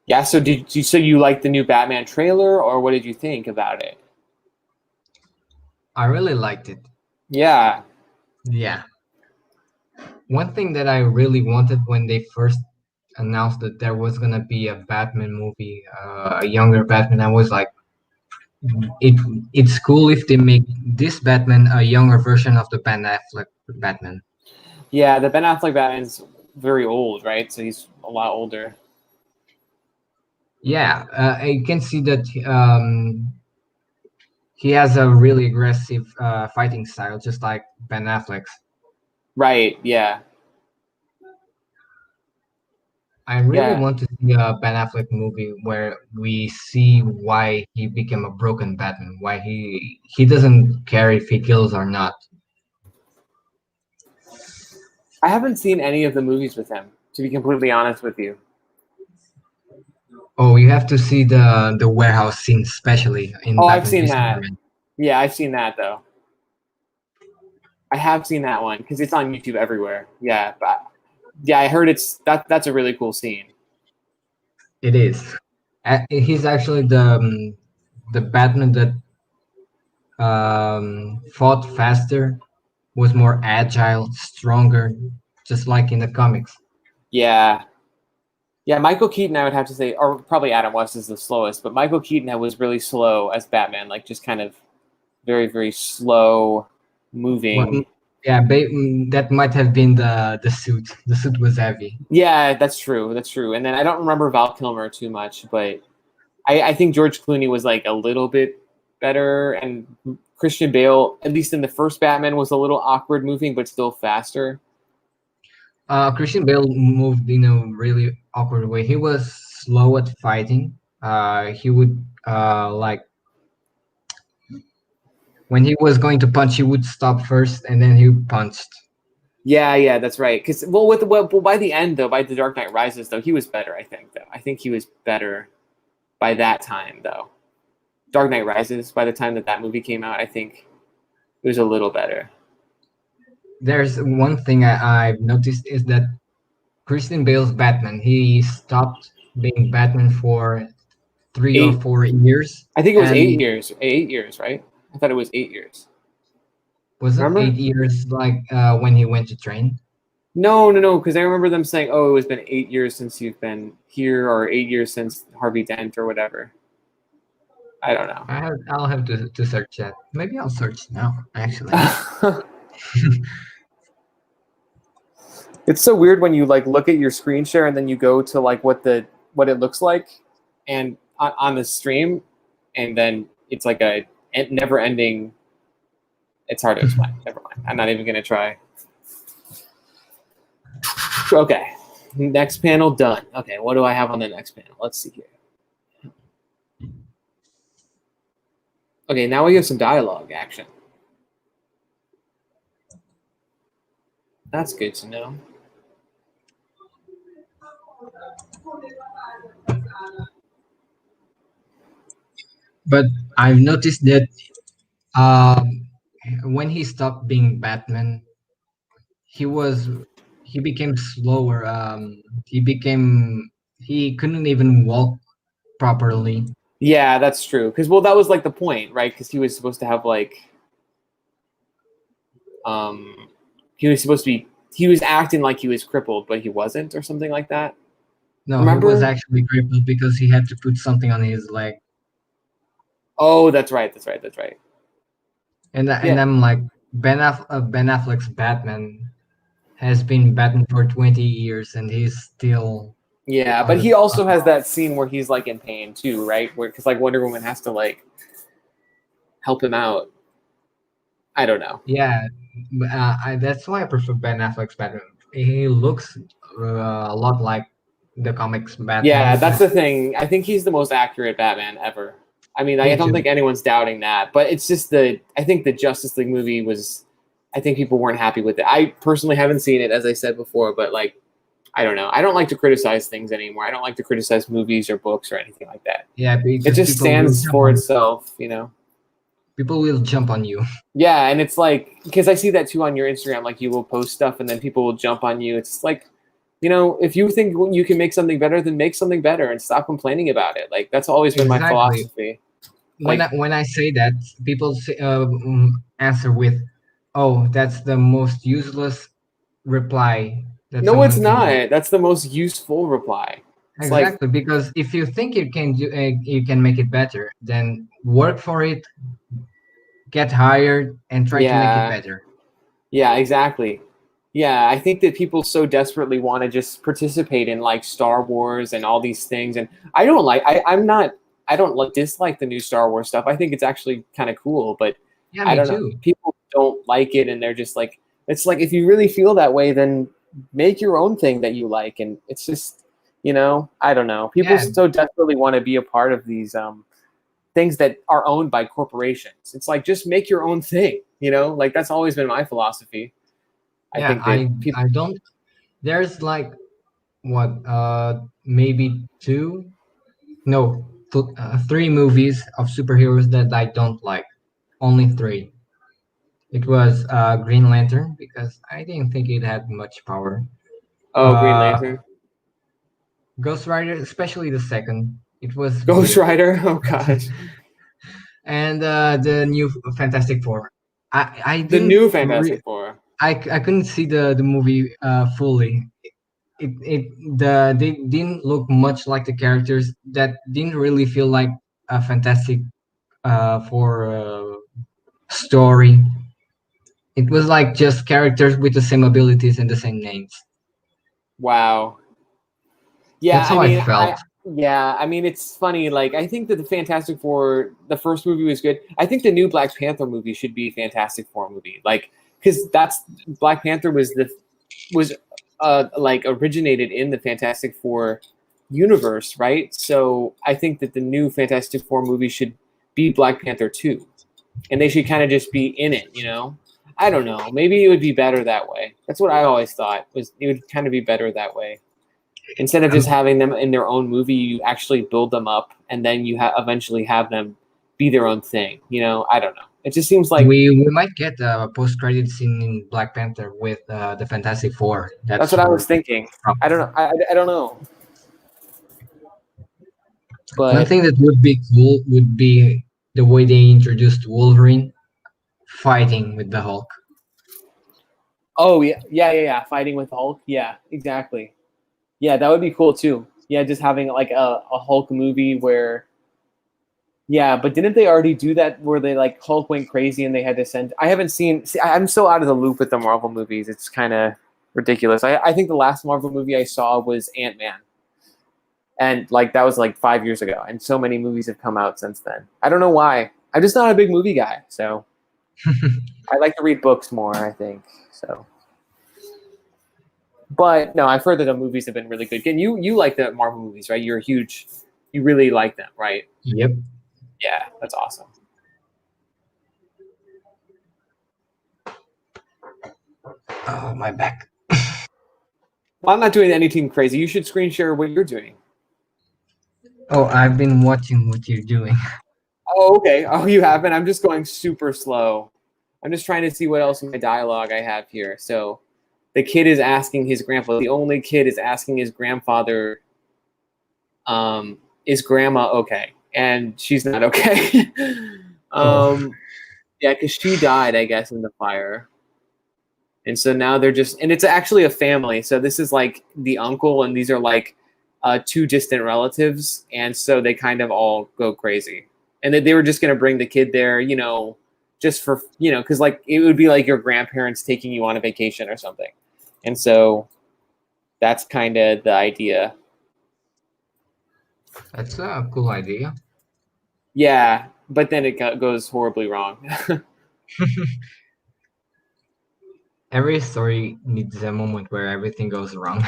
Yeah. So did you? So you like the new Batman trailer, or what did you think about it? I really liked it. Yeah. Yeah. One thing that I really wanted when they first announced that there was gonna be a Batman movie, a younger Batman, I was like, it it's cool if they make this Batman a younger version of the Ben Affleck Batman. Yeah. The Ben Affleck Batman's very old, right? So he's a lot older. Yeah, I can see that he has a really aggressive fighting style, just like Ben Affleck's. Right. Yeah. I really Yeah. want to see a Ben Affleck movie where we see why he became a broken Batman, why he doesn't care if he kills or not. I haven't seen any of the movies with him, to be completely honest with you. Oh, you have to see the warehouse scene, especially in Oh, I've Batman v seen that. Superman. Yeah, I've seen that though. I have seen that one because it's on YouTube everywhere. Yeah, but yeah, I heard that's a really cool scene. It is. He's actually the Batman that fought faster, was more agile, stronger, just like in the comics. Yeah, yeah. Michael Keaton, I would have to say, or probably Adam West is the slowest, but Michael Keaton was really slow as Batman, like just kind of very, very slow Well, moving. yeah, that might have been the suit. The suit was heavy. Yeah, that's true. That's true. And then I don't remember Val Kilmer too much, but I think George Clooney was like a little bit better, and Christian Bale, at least in the first Batman, was a little awkward moving, but still faster. Christian Bale moved in a really awkward way. He was slow at fighting. He would like when he was going to punch, he would stop first and then he punched. Yeah, yeah, that's right. Because well, by the end though, by The Dark Knight Rises though, he was better. I think though. I think he was better by that time though. Dark Knight Rises. By the time that movie came out, I think it was a little better. There's one thing I've noticed is that Christian Bale's Batman, he stopped being Batman for 3 or Eight. 4 years, I think it was and 8 years. 8 years, right? I thought it was 8 years. was it Remember? 8 years like when he went to train? No, no, no. Because I remember them saying, "Oh, it's been 8 years since you've been here, or 8 years since Harvey Dent, or whatever." I don't know. I'll have to search that. Maybe I'll search now, actually. It's so weird when you like look at your screen share and then you go to like what it looks like, and on the stream, and then it's like a never ending. It's hard to explain. Never mind. I'm not even gonna try. Okay, next panel done. Okay, what do I have on the next panel? Let's see here. Okay, now we have some dialogue action. That's good to know. But I've noticed that when he stopped being Batman, he was he became slower. He couldn't even walk properly. Yeah, that's true. Because well, that was like the point, right? Because he was supposed to have like, um, he was supposed to be. He was acting like he was crippled, but he wasn't, or something like that. No, he was Remember? actually crippled because he had to put something on his leg. Oh, that's right. That's right. That's right. And Yeah. I'm like, Ben Affleck's Batman has been Batman for 20 years, and he's still Yeah, on but the. he also has that scene where he's like in pain too, right? Where because like Wonder Woman has to like help him out. I don't know. Yeah, that's why I prefer Ben Affleck's Batman. He looks a lot like the comics Yeah, Batman. that's the thing. I think he's the most accurate Batman ever. I mean, I Me don't too. think anyone's doubting that, but it's just I think the Justice League movie was. I think people weren't happy with it. I personally haven't seen it, as I said before, but like, I don't know. I don't like to criticize things anymore. I don't like to criticize movies or books or anything like that. Yeah, It because just stands for itself, you know. people will jump on you. Yeah, and it's like because I see that too on your Instagram. Like you will post stuff, and then people will jump on you. It's like, you know, if you think you can make something better, then make something better and stop complaining about it. Like that's always been my Exactly. philosophy. When Like, I say that, people answer with, "Oh, that's the most useless reply that no, it's someone can give." not. That's the most useful reply. It's like, Exactly, because if you think you can make it better, then work for it, get hired, and try to make it yeah, better. yeah, exactly. Yeah, I think that people so desperately want to just participate in like Star Wars and all these things, and I don't like. I'm not. I don't like dislike the new Star Wars stuff. I think it's actually kind of cool, but Yeah, I me don't know. too. People don't like it, and they're just like, it's like if you really feel that way, then make your own thing that you like, and it's just, you know, I don't know. People Yeah, so desperately want to be a part of these things that are owned by corporations. It's like just make your own thing, you know. Like that's always been my philosophy. I yeah. think that people. I don't. There's like what maybe two, no, three movies of superheroes that I don't like. Only three. It was Green Lantern because I didn't think it had much power. Oh, Green Uh, Lantern, Ghost Rider, especially the second, it was Ghost weird. Rider. Oh gosh, And the new Fantastic Four. I the didn't new re- Fantastic Four. I couldn't see the movie fully. They didn't look much like the characters. That didn't really feel like a Fantastic Four story. It was like just characters with the same abilities and the same names. Wow. Yeah, That's I how I mean, felt. I mean, it's funny. Like, I think that the Fantastic Four, the first movie was good. I think the new Black Panther movie should be a Fantastic Four movie. Like, because that's Black Panther was like originated in the Fantastic Four universe, right? So I think that the new Fantastic Four movie should be Black Panther 2, and they should kind of just be in it, you know. I don't know. Maybe it would be better that way. That's what I always thought was it would kind of be better that way. Instead of just Um, having them in their own movie, you actually build them up, and then you eventually have them be their own thing. You know, I don't know. It just seems like we might get a post credit scene in Black Panther with the Fantastic Four. that's That's what I for was thinking. from. I don't know. I don't know, One but thing that would be cool would be the way they introduced Wolverine fighting with the Hulk. oh yeah, yeah. Fighting with Hulk, yeah, exactly. Yeah, that would be cool too. Yeah, just having like a Hulk movie where yeah, but didn't they already do that where they like Hulk went crazy and they had to send? I haven't seen. See, I'm so out of the loop with the Marvel movies. It's kind of ridiculous. I think the last Marvel movie I saw was Ant-Man, and like that was like 5 years ago. And so many movies have come out since then. I don't know why. I'm just not a big movie guy, so I like to read books more. I think so. But no, I've heard that the movies have been really good. And you like the Marvel movies, right? You're a huge. You really like them, right? Yep. Yeah, that's awesome. Oh, my back. Well, I'm not doing anything crazy. You should screen share what you're doing. Oh, I've been watching what you're doing. Oh, okay. Oh, you haven't. I'm just going super slow. I'm just trying to see what else in my dialogue I have here. So the kid is asking his grandpa. The only kid is asking his grandfather, "Is grandma okay?" And she's not okay. Oh, Yeah, because she died, I guess, in the fire. And so now they're just, and it's actually a family. So this is like the uncle, and these are like two distant relatives. And so they kind of all go crazy. And they were just going to bring the kid there, you know, just for, because like it would be like your grandparents taking you on a vacation or something. And so that's kind of the idea. That's a cool idea. Yeah, but then it goes horribly wrong. Every story needs a moment where everything goes wrong.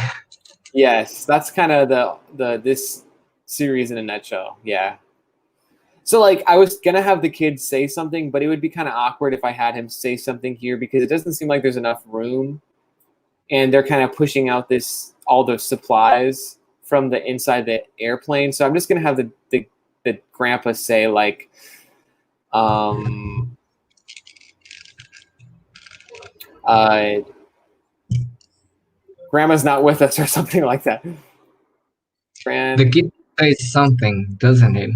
Yes, that's kind of the this series in a nutshell. Yeah. So like I was gonna have the kids say something, but it would be kind of awkward if I had him say something here because it doesn't seem like there's enough room, and they're kind of pushing out all the supplies from the inside the airplane. So I'm just gonna have the grandpa say like, grandma's not with us or something like that. The kid says something, doesn't it?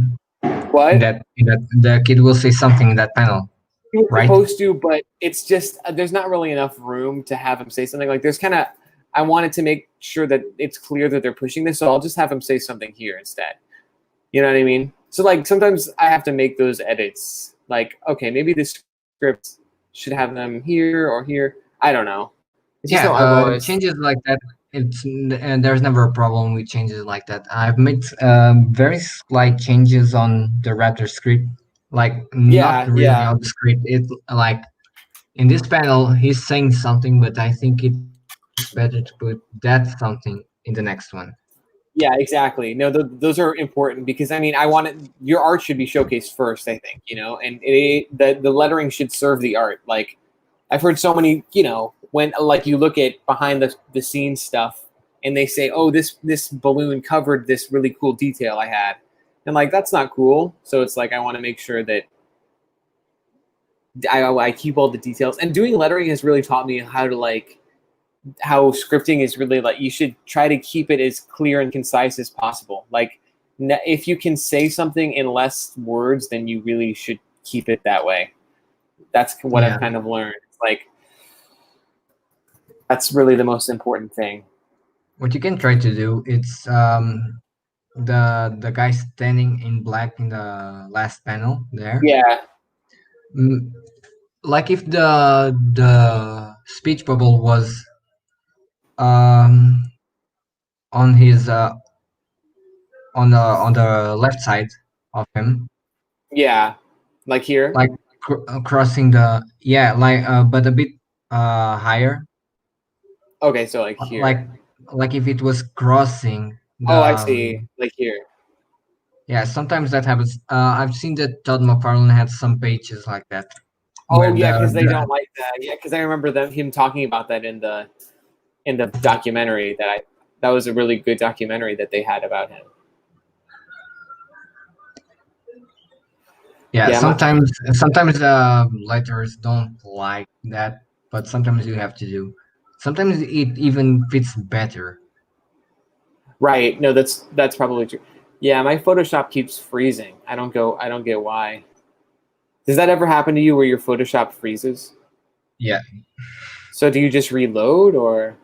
What? The kid will say something in that panel, He was right? supposed to, but it's just there's not really enough room to have him say something. Like there's kind of I wanted to make sure that it's clear that they're pushing this, so I'll just have him say something here instead. You know what I mean? So like sometimes I have to make those edits. Like okay, maybe this script should have them here or here. I don't know. It's just how I've always. Changes like that. And there's never a problem with changes like that. I've made very slight changes on the Raptor script, like not really on the script. It like in this panel he's saying something, but I think it's better to put that something in the next one. Yeah, exactly. No, those are important because I mean, your art should be showcased first. I think and the lettering should serve the art. Like I've heard so many, when like you look at behind the scenes stuff and they say, oh, this balloon covered this really cool detail I had, and like that's not cool. So it's like I want to make sure that I keep all the details. And doing lettering has really taught me how scripting is really like you should try to keep it as clear and concise as possible. Like if you can say something in less words, then you really should keep it that way. That's what I've kind of learned. Like that's really the most important thing. What you can try to do, it's the guy standing in black in the last panel there. Yeah. Like if the speech bubble was on his on the left side of him. Yeah, like here. Like crossing the but a bit higher. Okay, so like here. Like if it was crossing the. Oh, I see. Like here. Yeah, sometimes that happens. I've seen that Todd McFarlane had some pages like that. Oh yeah, because they don't like that. Yeah, because I remember him talking about that in the documentary that was a really good documentary that they had about him. Yeah, sometimes letters don't like that, but sometimes you have to do. Sometimes it even fits better. Right. No, that's probably true. Yeah, my Photoshop keeps freezing. I don't get why. Does that ever happen to you where your Photoshop freezes? Yeah. So do you just reload or?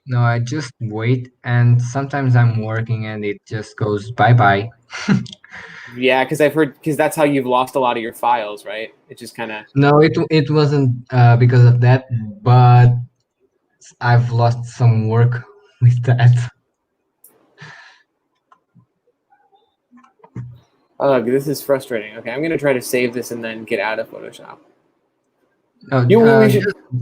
No, I just wait, and sometimes I'm working and it just goes bye-bye. Yeah, because that's how you've lost a lot of your files, right? It just kind of. No, it wasn't because of that, but I've lost some work with that. Oh, this is frustrating. Okay, I'm gonna try to save this and then get out of Photoshop. No,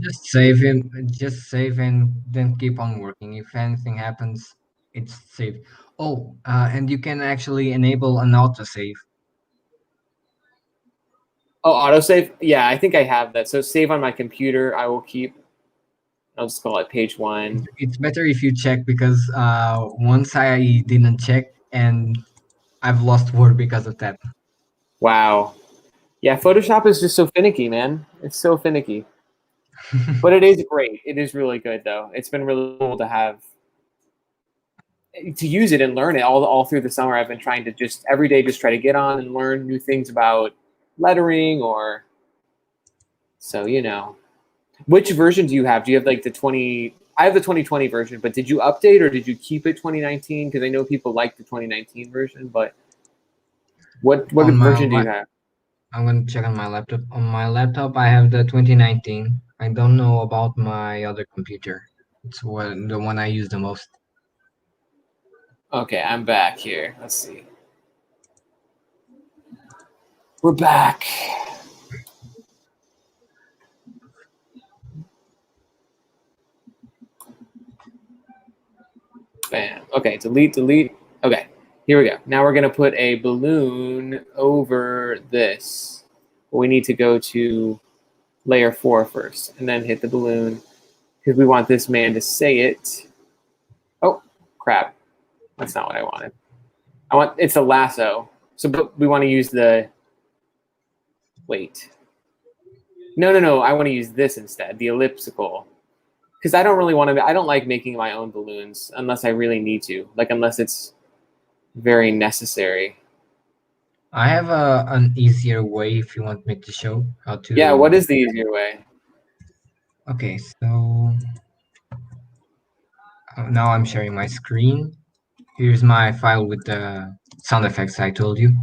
just save him. Just save and then keep on working. If anything happens, it's saved. Oh, and you can actually enable an autosave. Oh, autosave? Yeah, I think I have that. So save on my computer. I will keep. I'll just call it page 1. It's better if you check because once I didn't check and I've lost work because of that. Wow. Yeah, Photoshop is just so finicky, man. It's so finicky. But it is great. It is really good, though. It's been really cool to use it and learn it all through the summer. I've been trying to just every day just try to get on and learn new things about lettering or so, Which version do you have? Do you have like the 20? I have the 2020 version, but did you update or did you keep it 2019? Because I know people like the 2019 version, but what version do you have? I'm gonna check on my laptop. On my laptop, I have the 2019. I don't know about my other computer. It's the one I use the most. Okay, I'm back here. Let's see. We're back. Bam. Okay, delete, delete. Okay, here we go. Now we're going to put a balloon over this. We need to go to layer 4 first and then hit the balloon because we want this man to say it. Oh, crap. That's not what I wanted. It's a lasso. So but we want to use the, wait. No. I want to use this instead, the elliptical. Because I don't really want to, I don't like making my own balloons unless I really need to. Like, unless it's very necessary. I have an easier way if you want me to show how to. Yeah, what is the easier way? Okay, so now I'm sharing my screen. Here's my file with the sound effects I told you.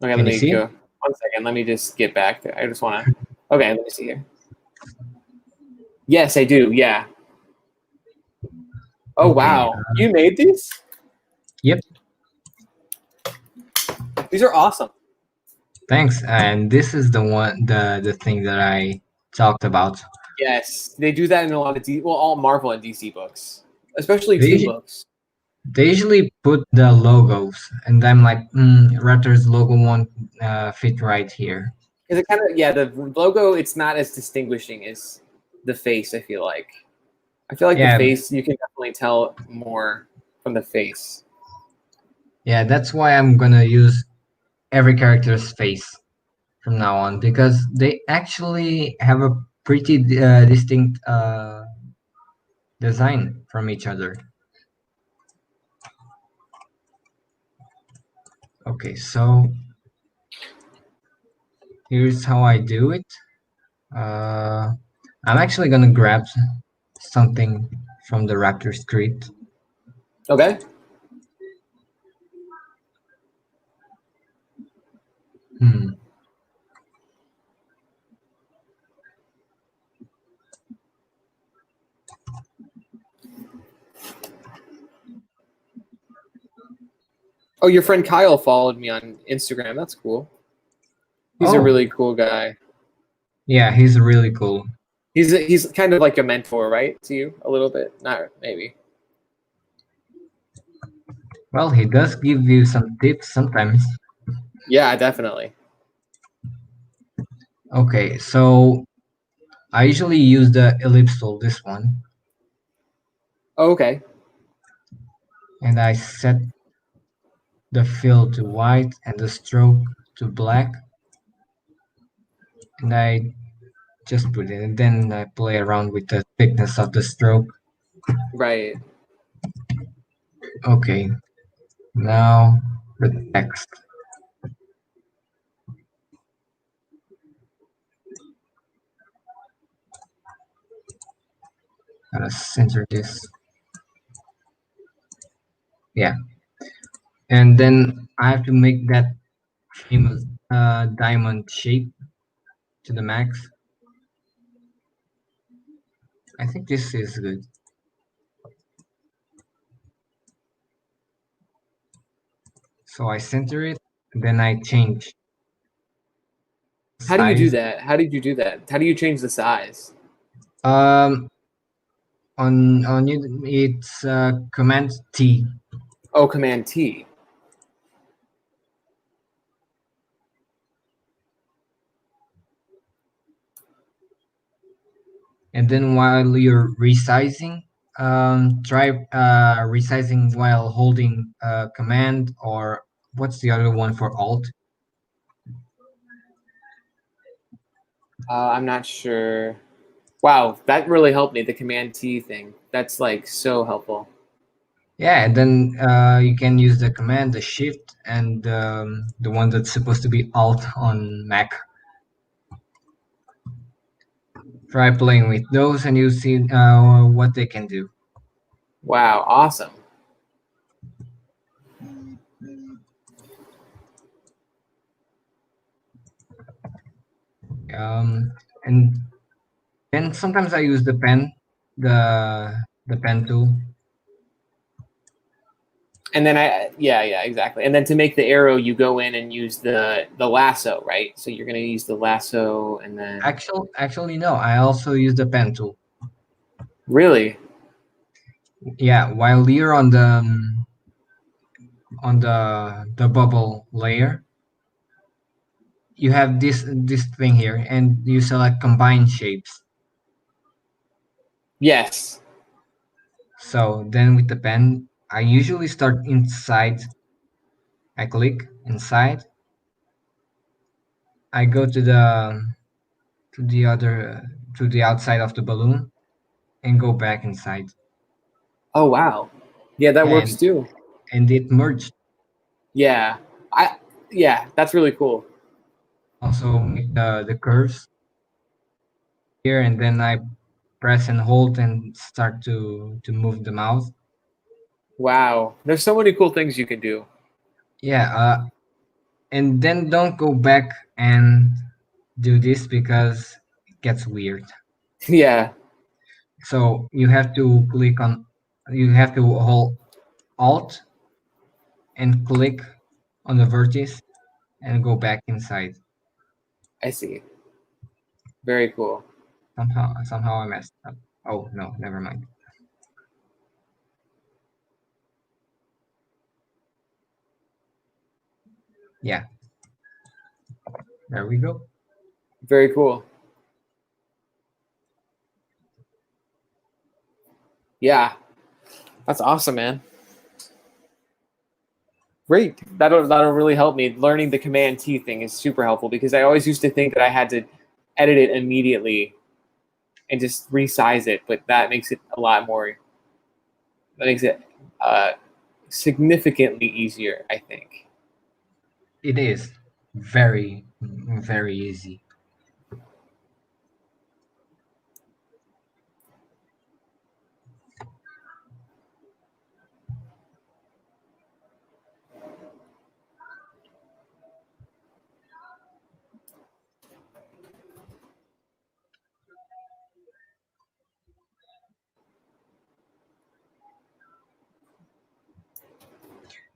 Okay, Can let you me see? go. 1 second. Let me just get back there. I just want to. Okay, let me see here. Yes, I do. Yeah. Oh, Okay. wow. You made these? Yep. These are awesome. Thanks. And this is the thing that I talked about. Yes, they do that in a lot of all Marvel and DC books, especially They team usually, books. they usually put the logos, and I'm like, Raptor's logo won't fit right here. Because it kind of, yeah, the logo, it's not as distinguishing as the face, I feel like. The Yeah, face, you can definitely tell more from the face. yeah. That's why I'm gonna use every character's face from now on because they actually have a pretty distinct design from each other. Okay, so here's how I do it. Uh, I'm actually gonna grab something from the Raptor script. Okay. Hmm. Oh, your friend Kyle followed me on Instagram. That's cool. He's a Oh, really cool guy. yeah, he's really cool. He's kind of like a mentor, right, to you a little bit? Not maybe. Well, he does give you some tips sometimes. Yeah, definitely. Okay, so I usually use the ellipse tool, this one, Oh, okay. and I set the fill to white and the stroke to black, and I just put it, and then I play around with the thickness of the stroke. Right. Okay, now the text. Gotta center this. Yeah, and then I have to make that famous diamond shape to the max. I think this is good. So I center it, then I change How do you do size. that? How did you do that? How do you change the size? Um, on it, it's Command T, Oh, Command T. and then while you're resizing, try resizing while holding Command or what's the other one for Alt? I'm not sure. Wow, that really helped me. The Command T thing. That's like so helpful. Yeah, and then you can use the command, the shift, and the one that's supposed to be Alt on Mac. Try playing with those, and you see what they can do. Wow, awesome. And sometimes I use the pen, the pen tool. And then yeah, exactly. And then to make the arrow, you go in and use the lasso, right? So you're gonna use the lasso, and then Actually, no. I also use the pen tool. really, Yeah, while you're on the bubble layer, you have this thing here, and you select combine shapes. yes. So then with the pen, I usually start inside. I click inside. I go to the other to the outside of the balloon and go back inside. Oh wow, yeah, that Yeah, works too. and it merged. Yeah, I yeah, that's really cool. Also make the curves here, and then I press and hold and start to move the mouse. Wow, there's so many cool things you can do. Yeah, and then don't go back and do this because it gets weird. Yeah, So you have to hold Alt and click on the vertex and go back inside. I see. Very cool. Somehow I messed up. Oh no, never mind. Yeah, there we go. Very cool. Yeah, that's awesome, man. Great. That'll really help me. Learning the Command T thing is super helpful because I always used to think that I had to edit it immediately and just resize it, but that makes it a lot more. That makes it uh, significantly easier, I think. It is very easy.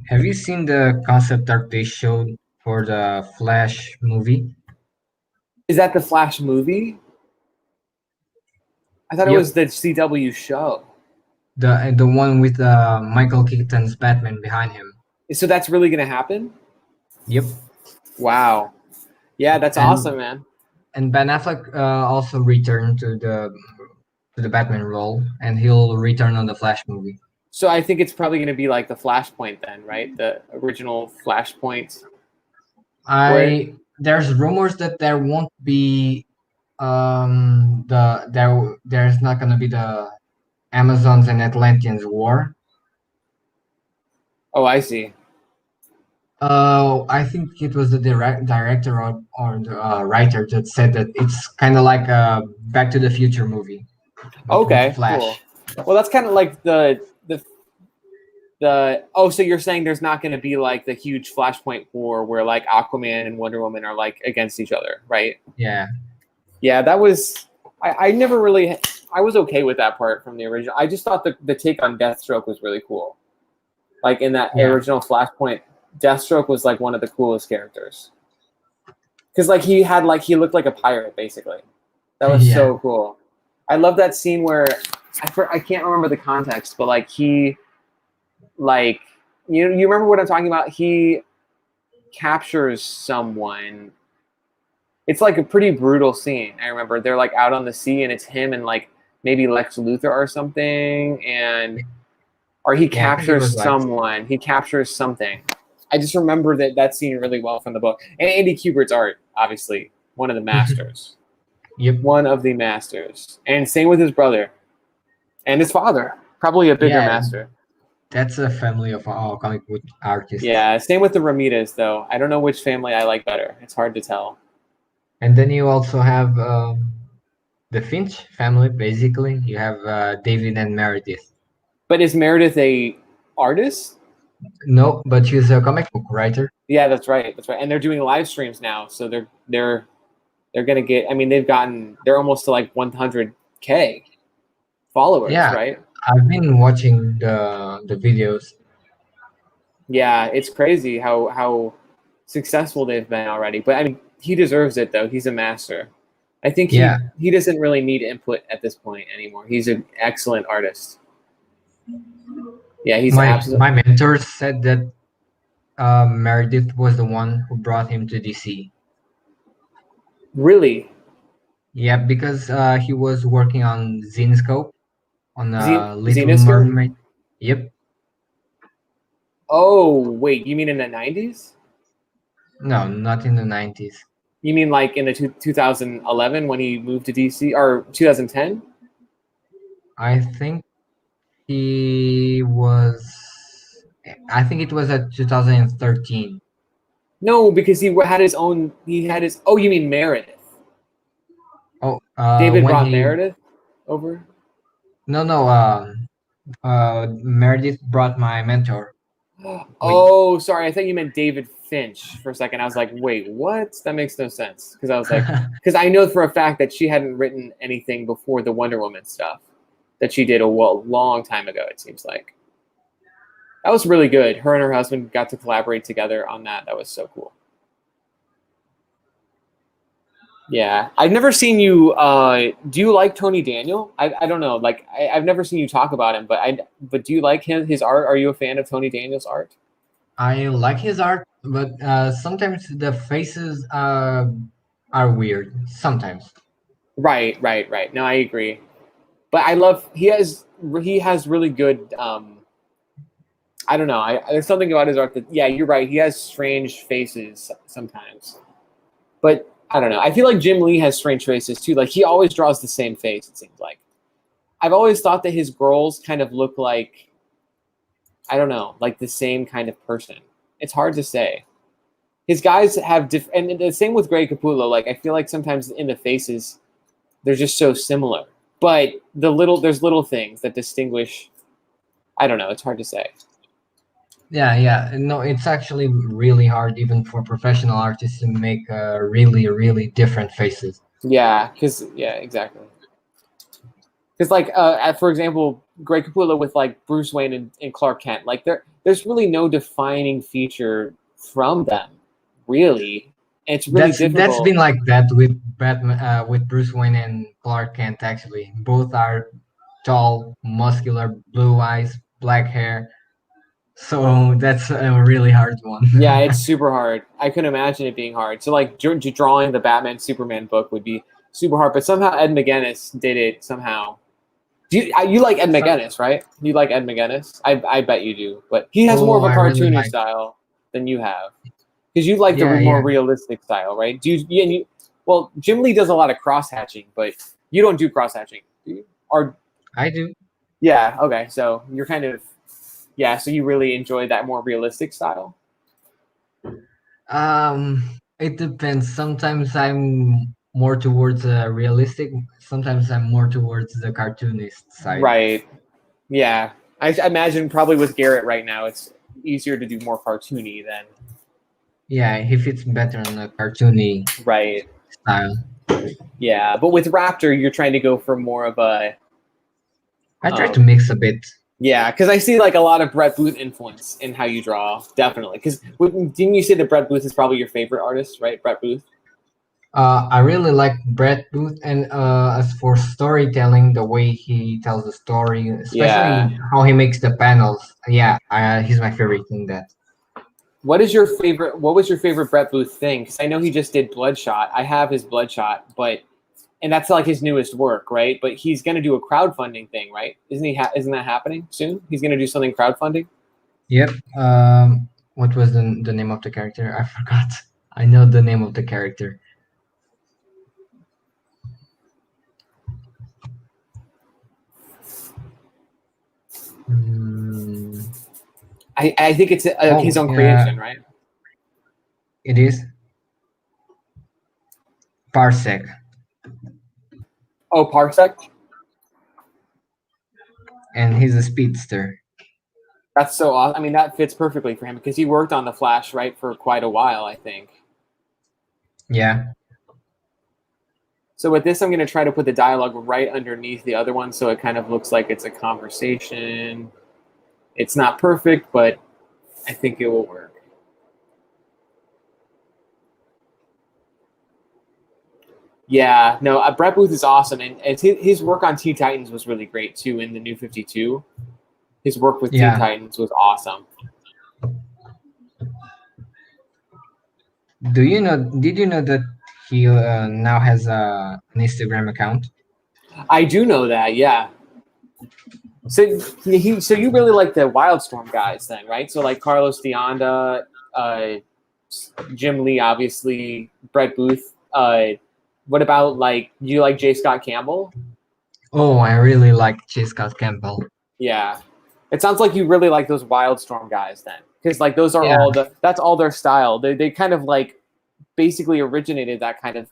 Have you seen the concept art they showed for the Flash movie? Is that the Flash movie? I thought it Yep, was the CW show. the one with Michael Keaton's Batman behind him. So that's really going to happen? Yep, Wow. Yeah, that's awesome, and man. Ben Affleck also returned to the Batman role, and he'll return on the Flash movie. So I think it's probably going to be like the Flashpoint then, right? The original Flashpoint. Where There's rumors that there won't be there's not gonna be the Amazons and Atlanteans war. Oh, I see. I think it was the director or the writer that said that it's kind of like a Back to the Future movie, but with Okay, cool. Flash. Well, that's kind of like the oh, so you're saying there's not going to be like the huge Flashpoint war where like Aquaman and Wonder Woman are like against each other, right? Yeah, Yeah, that was I never really I was okay with that part from the original. I just thought the take on Deathstroke was really cool. Like in that yeah, original Flashpoint, Deathstroke was like one of the coolest characters. Cuz like he looked like a pirate basically. That was yeah, so cool. I love that scene where I can't remember the context, but like he like you remember what I'm talking about? He captures someone. It's like a pretty brutal scene. I remember they're like out on the sea and it's him and like maybe Lex Luthor or something, and or he yeah. I think it captures was like, someone. He captures something. I just remember that scene really well from the book. And Andy Kubert's art, obviously, one of the masters. yep, One of the masters. And same with his brother and his father. Probably a bigger yeah. master. That's a family of comic book artists. Yeah, same with the Ramirez, though. I don't know which family I like better. It's hard to tell. And then you also have the Finch family. Basically, you have David and Meredith. But is Meredith a artist? No, but she's a comic book writer. Yeah, that's right. That's right. And they're doing live streams now, so they're gonna get. I mean, they're almost to like 100K followers, Yeah, right? I've been watching the videos. Yeah, it's crazy how successful they've been already. But I mean, he deserves it though. He's a master. I think Yeah, he doesn't really need input at this point anymore. He's an excellent artist. Yeah, he's my absolutely mentor said that Meredith was the one who brought him to DC. really. Yeah, because he was working on Zenescope on Little Xenoscope? Mermaid. Yep. Oh, wait, you mean in the 90s? No, not in the 90s. You mean like in the 2011 when he moved to DC or 2010? I think he was. I think it was at 2013. No, because he had his own. He had his. Oh, you mean Meredith? Oh, David when brought he. Meredith over. No, no. Meredith brought my mentor. Wait. Oh, sorry. I thought you meant David Finch for a second. I was like, wait, what? That makes no sense. Because I was like, because I know for a fact that she hadn't written anything before the Wonder Woman stuff that she did a long time ago. It seems like that was really good. Her and her husband got to collaborate together on that. That was so cool. Yeah, I've never seen you. Do you like Tony Daniel? I don't know. Like I've never seen you talk about him, but do you like his art? Are you a fan of Tony Daniel's art? I like his art, but sometimes the faces are weird. Sometimes. Right, right, right. No, I agree. But I love he has really good. I don't know. There's something about his art that yeah, you're right. He has strange faces sometimes, but I don't know. I feel like Jim Lee has strange faces too. Like he always draws the same face. It seems like I've always thought that his girls kind of look like I don't know, like the same kind of person. It's hard to say. His guys have different, and the same with Greg Capullo. Like I feel like sometimes in the faces they're just so similar, but there's little things that distinguish. I don't know. It's hard to say. Yeah, yeah. No, it's actually really hard, even for professional artists, to make really, really different faces. Yeah, exactly. Because like for example, Greg Capullo with like Bruce Wayne and Clark Kent, like there's really no defining feature from them, really. And it's really That's been difficult. like that with Batman, with Bruce Wayne and Clark Kent. Actually, both are tall, muscular, blue eyes, black hair. So that's a really hard one. Yeah, it's super hard. I couldn't imagine it being hard. So like drawing the Batman Superman book would be super hard, but somehow Ed McGuinness did it somehow. You like Ed So, McGuinness, right? You like Ed McGuinness? I bet you do. But he has more oh, of a I really cartoony like. style than you have. Because you like the Yeah, more yeah. realistic style, right? Do you, yeah, well, Jim Lee does a lot of cross hatching, but you don't do cross hatching, do you? Or I do. yeah, okay. So you're kind of yeah. So you really enjoy that more realistic style, It depends. Sometimes I'm more towards realistic. Sometimes I'm more towards the cartoonist side. right? Yeah, I imagine probably with Garrett right now, it's easier to do more cartoony than Yeah, he fits better in a cartoony right. style. Yeah, but with Raptor, you're trying to go for more of a I try to um, mix a bit. yeah, because I see like a lot of Brett Booth influence in how you draw, definitely. Because didn't you say that Brett Booth is probably your favorite artist, right? Brett Booth. I really like Brett Booth, and as for storytelling, the way he tells the story, Yeah. especially how he makes the panels, yeah, he's my favorite in that. What is your favorite? What was your favorite Brett Booth thing? Because I know he just did Bloodshot. I have his Bloodshot, but and that's like his newest work, right? But he's going to do a crowdfunding thing, right? Isn't he? Isn't that happening soon? He's going to do something crowdfunding. Yep. What was the name of the character? I forgot. I know the name of the character. Hmm. I think it's his Oh, own yeah, creation, right? it is Parsec. Oh, Parsec. and he's a speedster. That's so awesome. I mean, that fits perfectly for him because he worked on the Flash, right, for quite a while, I think. Yeah. So with this, I'm going to try to put the dialogue right underneath the other one so it kind of looks like it's a conversation. It's not perfect, but I think it will work. Yeah, no, Brett Booth is awesome, and his work on Teen Titans was really great too in the New 52. His work with Teen Yeah. Titans was awesome. Did you know that he now has an Instagram account? I do know that, yeah. So so you really like the Wildstorm guys then, right? So like Carlos Deonda, Jim Lee, obviously, Brett Booth. What about like you like J. Scott Campbell? Oh, I really like J. Scott Campbell. Yeah, it sounds like you really like those Wildstorm guys then, because like those are Yeah. that's all their style. They kind of like basically originated that kind of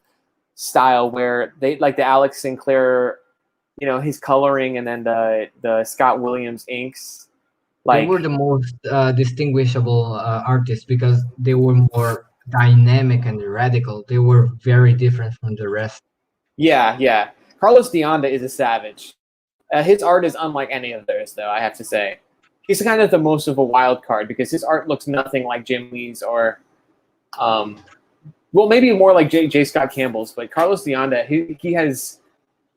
style where they like the Alex Sinclair, you know, his coloring, and then the Scott Williams inks. They were Like the most distinguishable artists because they were more dynamic and radical. They were very different from the rest. yeah. Carlos Deonda is a savage. His art is unlike any of theirs, though, I have to say. He's kind of the most of a wild card because his art looks nothing like Jim Lee's or, well, maybe more like J. Scott Campbell's. But Carlos Deonda, he has,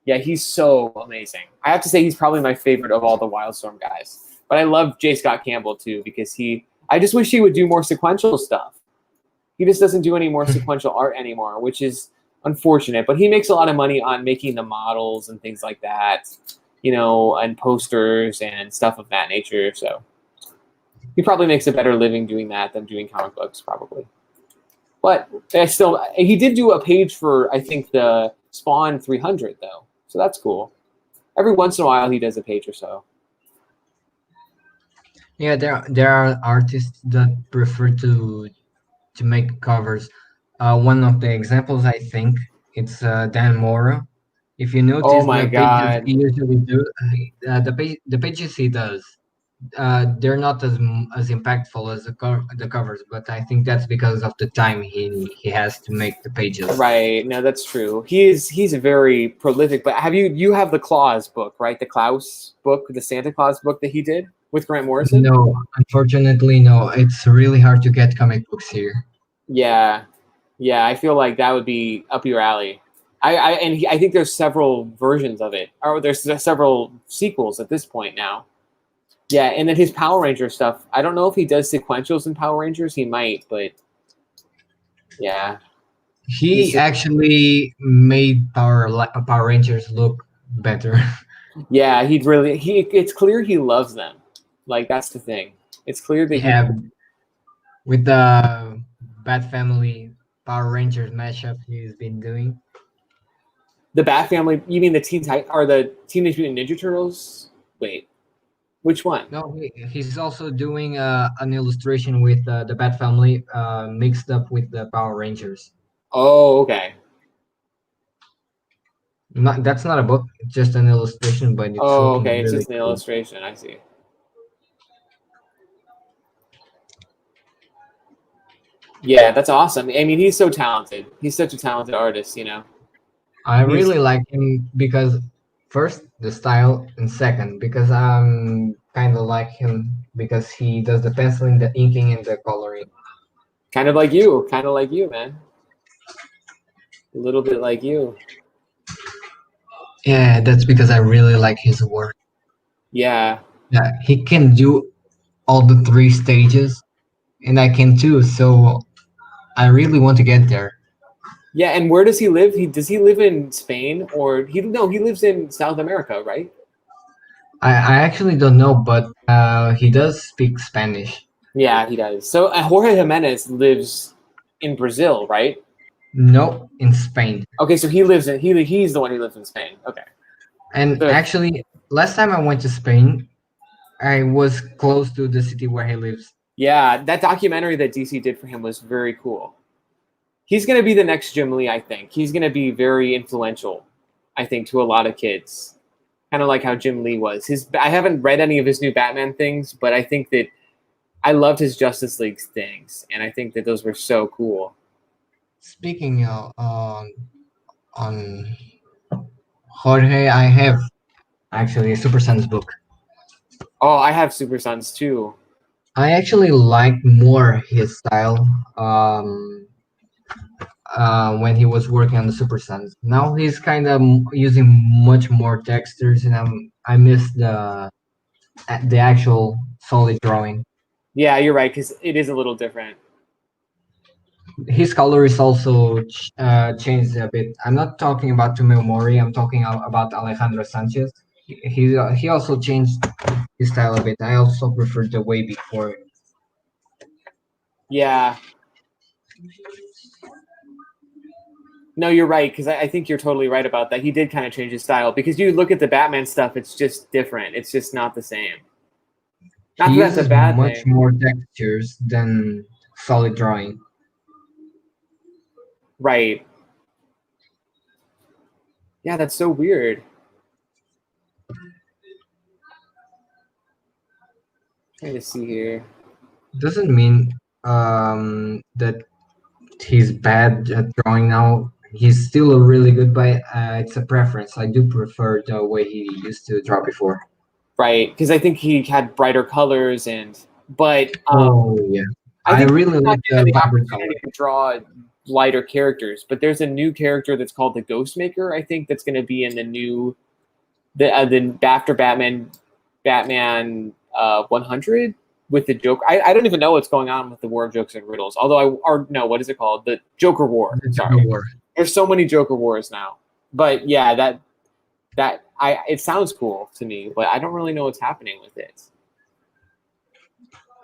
yeah, he's so amazing. I have to say he's probably my favorite of all the Wildstorm guys. But I love J. Scott Campbell, too, because I just wish he would do more sequential stuff. He just doesn't do any more sequential art anymore, which is unfortunate. But he makes a lot of money on making the models and things like that, you know, and posters and stuff of that nature. So he probably makes a better living doing that than doing comic books, probably. But he did do a page for, I think, the Spawn 300, though. So that's cool. Every once in a while, he does a page or so. Yeah, there are artists that prefer to make covers. One of the examples, I think, it's Dan Mora. If you Oh notice my the pages God. he usually do, the pages he does, they're not as impactful as the covers, but I think that's because of the time he has to make the pages. Right. No, that's true. He's very prolific. But you have the Claus book, right? The Klaus book, the Santa Claus book that he did with Grant Morrison? No, unfortunately, no. It's really hard to get comic books here. Yeah. Yeah, I feel like that would be up your alley. I think there's several versions of it, or there's several sequels at this point now. Yeah, and then his Power Ranger stuff. I don't know if he does sequentials in Power Rangers. He might, but yeah, He actually made Power Rangers look better. yeah, It's clear he loves them. Like that's the thing. It's clear that he. Yeah, with the Bat Family Power Rangers mashup he's been doing. The Bat Family. You mean the the Teenage Mutant Ninja Turtles? Wait, which one? No, he's also doing an illustration with the Bat Family mixed up with the Power Rangers. Oh, okay. That's not a book, just an illustration, but it's Oh, looking okay. It's really just an cool. illustration. I see. Yeah, that's awesome. I mean, he's so talented. He's such a talented artist, you know. I He's really like him because first the style, and second because I'm kind of like him because he does the penciling, the inking, and the coloring. kind of like you, man. A little bit like you. Yeah, that's because I really like his work. Yeah. Yeah, he can do all the three stages, and I can too. So I really want to get there. Yeah, and where does he live? Does he live in Spain or he lives in South America, right? I actually don't know, but he does speak Spanish. Yeah, he does. So Jorge Jimenez lives in Brazil, right? No, in Spain. Okay, so he's the one who lives in Spain. Okay. And So, actually, last time I went to Spain, I was close to the city where he lives. yeah, that documentary that DC did for him was very cool. He's going to be the next Jim Lee, I think. He's going to be very influential, I think, to a lot of kids. kind of like how Jim Lee was. I haven't read any of his new Batman things, but I think that I loved his Justice League things, and I think that those were so cool. Speaking on Jorge, I have actually a Super Sons book. Oh, I have Super Sons too. I actually like more his style when he was working on the Super Sons. Now he's kind of using much more textures, and I miss the actual solid drawing. Yeah, you're right, because it is a little different. His color is also changed a bit. I'm not talking about Tumel Mori. I'm talking about Alejandro Sanchez. He also changed his style a bit. I also prefer the way before. Yeah. No, you're right, because I think you're totally right about that. He did kind of change his style, because you look at the Batman stuff, it's just different. It's just not the same. Not He that that's a uses bad much thing. more textures than solid drawing. Right. Yeah, that's so weird. Trying to see here. Doesn't mean that he's bad at drawing now. He's still a really good, but it's a preference. I do prefer the way he used to draw before. Right, because I think he had brighter colors, but Oh yeah, I I think he's really not like given the the vibrant color. opportunity to draw lighter characters. But there's a new character that's called the Ghostmaker. I think that's going to be in the after Batman 100 with the Joker. I don't even know what's going on with the War of Jokes and Riddles. No, what is it called? The Joker War. The Sorry, War. there's so many Joker Wars now. But yeah, it sounds cool to me, but I don't really know what's happening with it.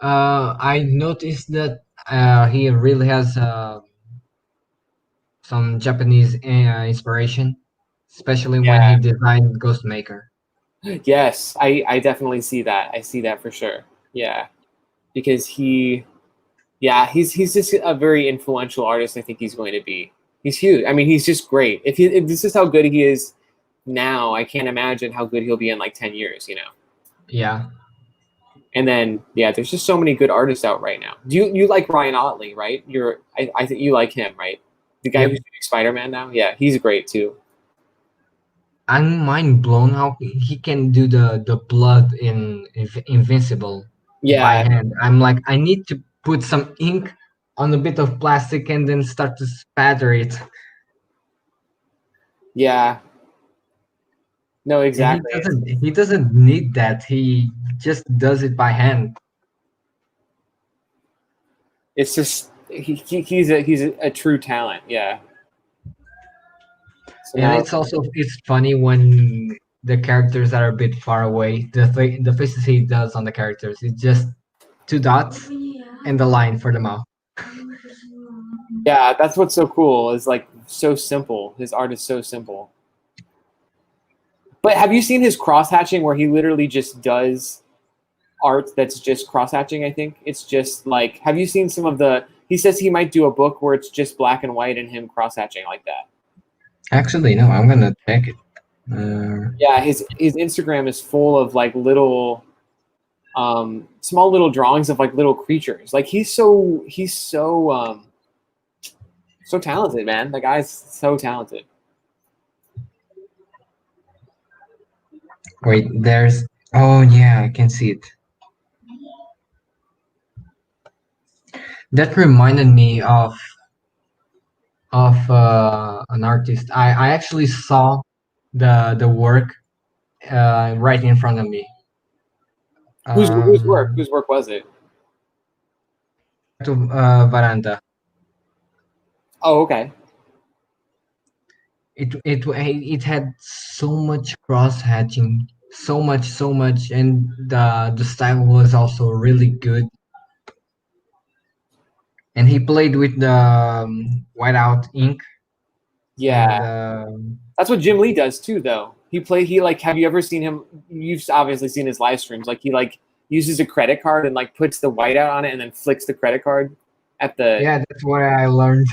I noticed that he really has some Japanese inspiration, especially when he Yeah. designed Ghostmaker. Yes, I definitely see that. I see that for sure. Yeah, because he's just a very influential artist. I think he's going to be. He's huge. I mean, he's just great. If this is how good he is now, I can't imagine how good he'll be in like 10 years. Yeah. And then there's just so many good artists out right now. You like Ryan Otley, right? I think you like him, right? The guy Yep. who's doing Spider-Man now. Yeah, he's great too. I'm mind blown how he can do the blood in Invincible by Yeah, hand. I'm like, I need to put some ink on a bit of plastic and then start to spatter it. yeah. No, And exactly. he doesn't need that. He just does it by hand. It's just he's a true talent. Yeah. So And now, it's funny when the characters are a bit far away. The faces he does on the characters, it's just two dots and the line for the mouth. yeah, that's what's so cool. Is like so simple. His art is so simple. But have you seen his cross hatching where he literally just does art that's just cross hatching? I think it's just like, have you seen some of the? He says he might do a book where it's just black and white and him cross hatching like that. Actually, no, I'm gonna check it. Yeah, his Instagram is full of like little, small little drawings of like little creatures. Like he's so so talented, man. The guy's so talented. Wait, there's. Oh yeah, I can see it. That reminded me of an artist. I actually saw the work right in front of me. Whose work? Whose work was it? To Veranda. Oh, okay. It had so much cross hatching, so much, and the style was also really good. And he played with the whiteout ink and Yeah, that's what Jim Lee does too, though. He like. Have you ever seen him? You've obviously seen his live streams. Like he like uses a credit card and like puts the whiteout on it and then flicks the credit card at the. yeah, that's what I learned.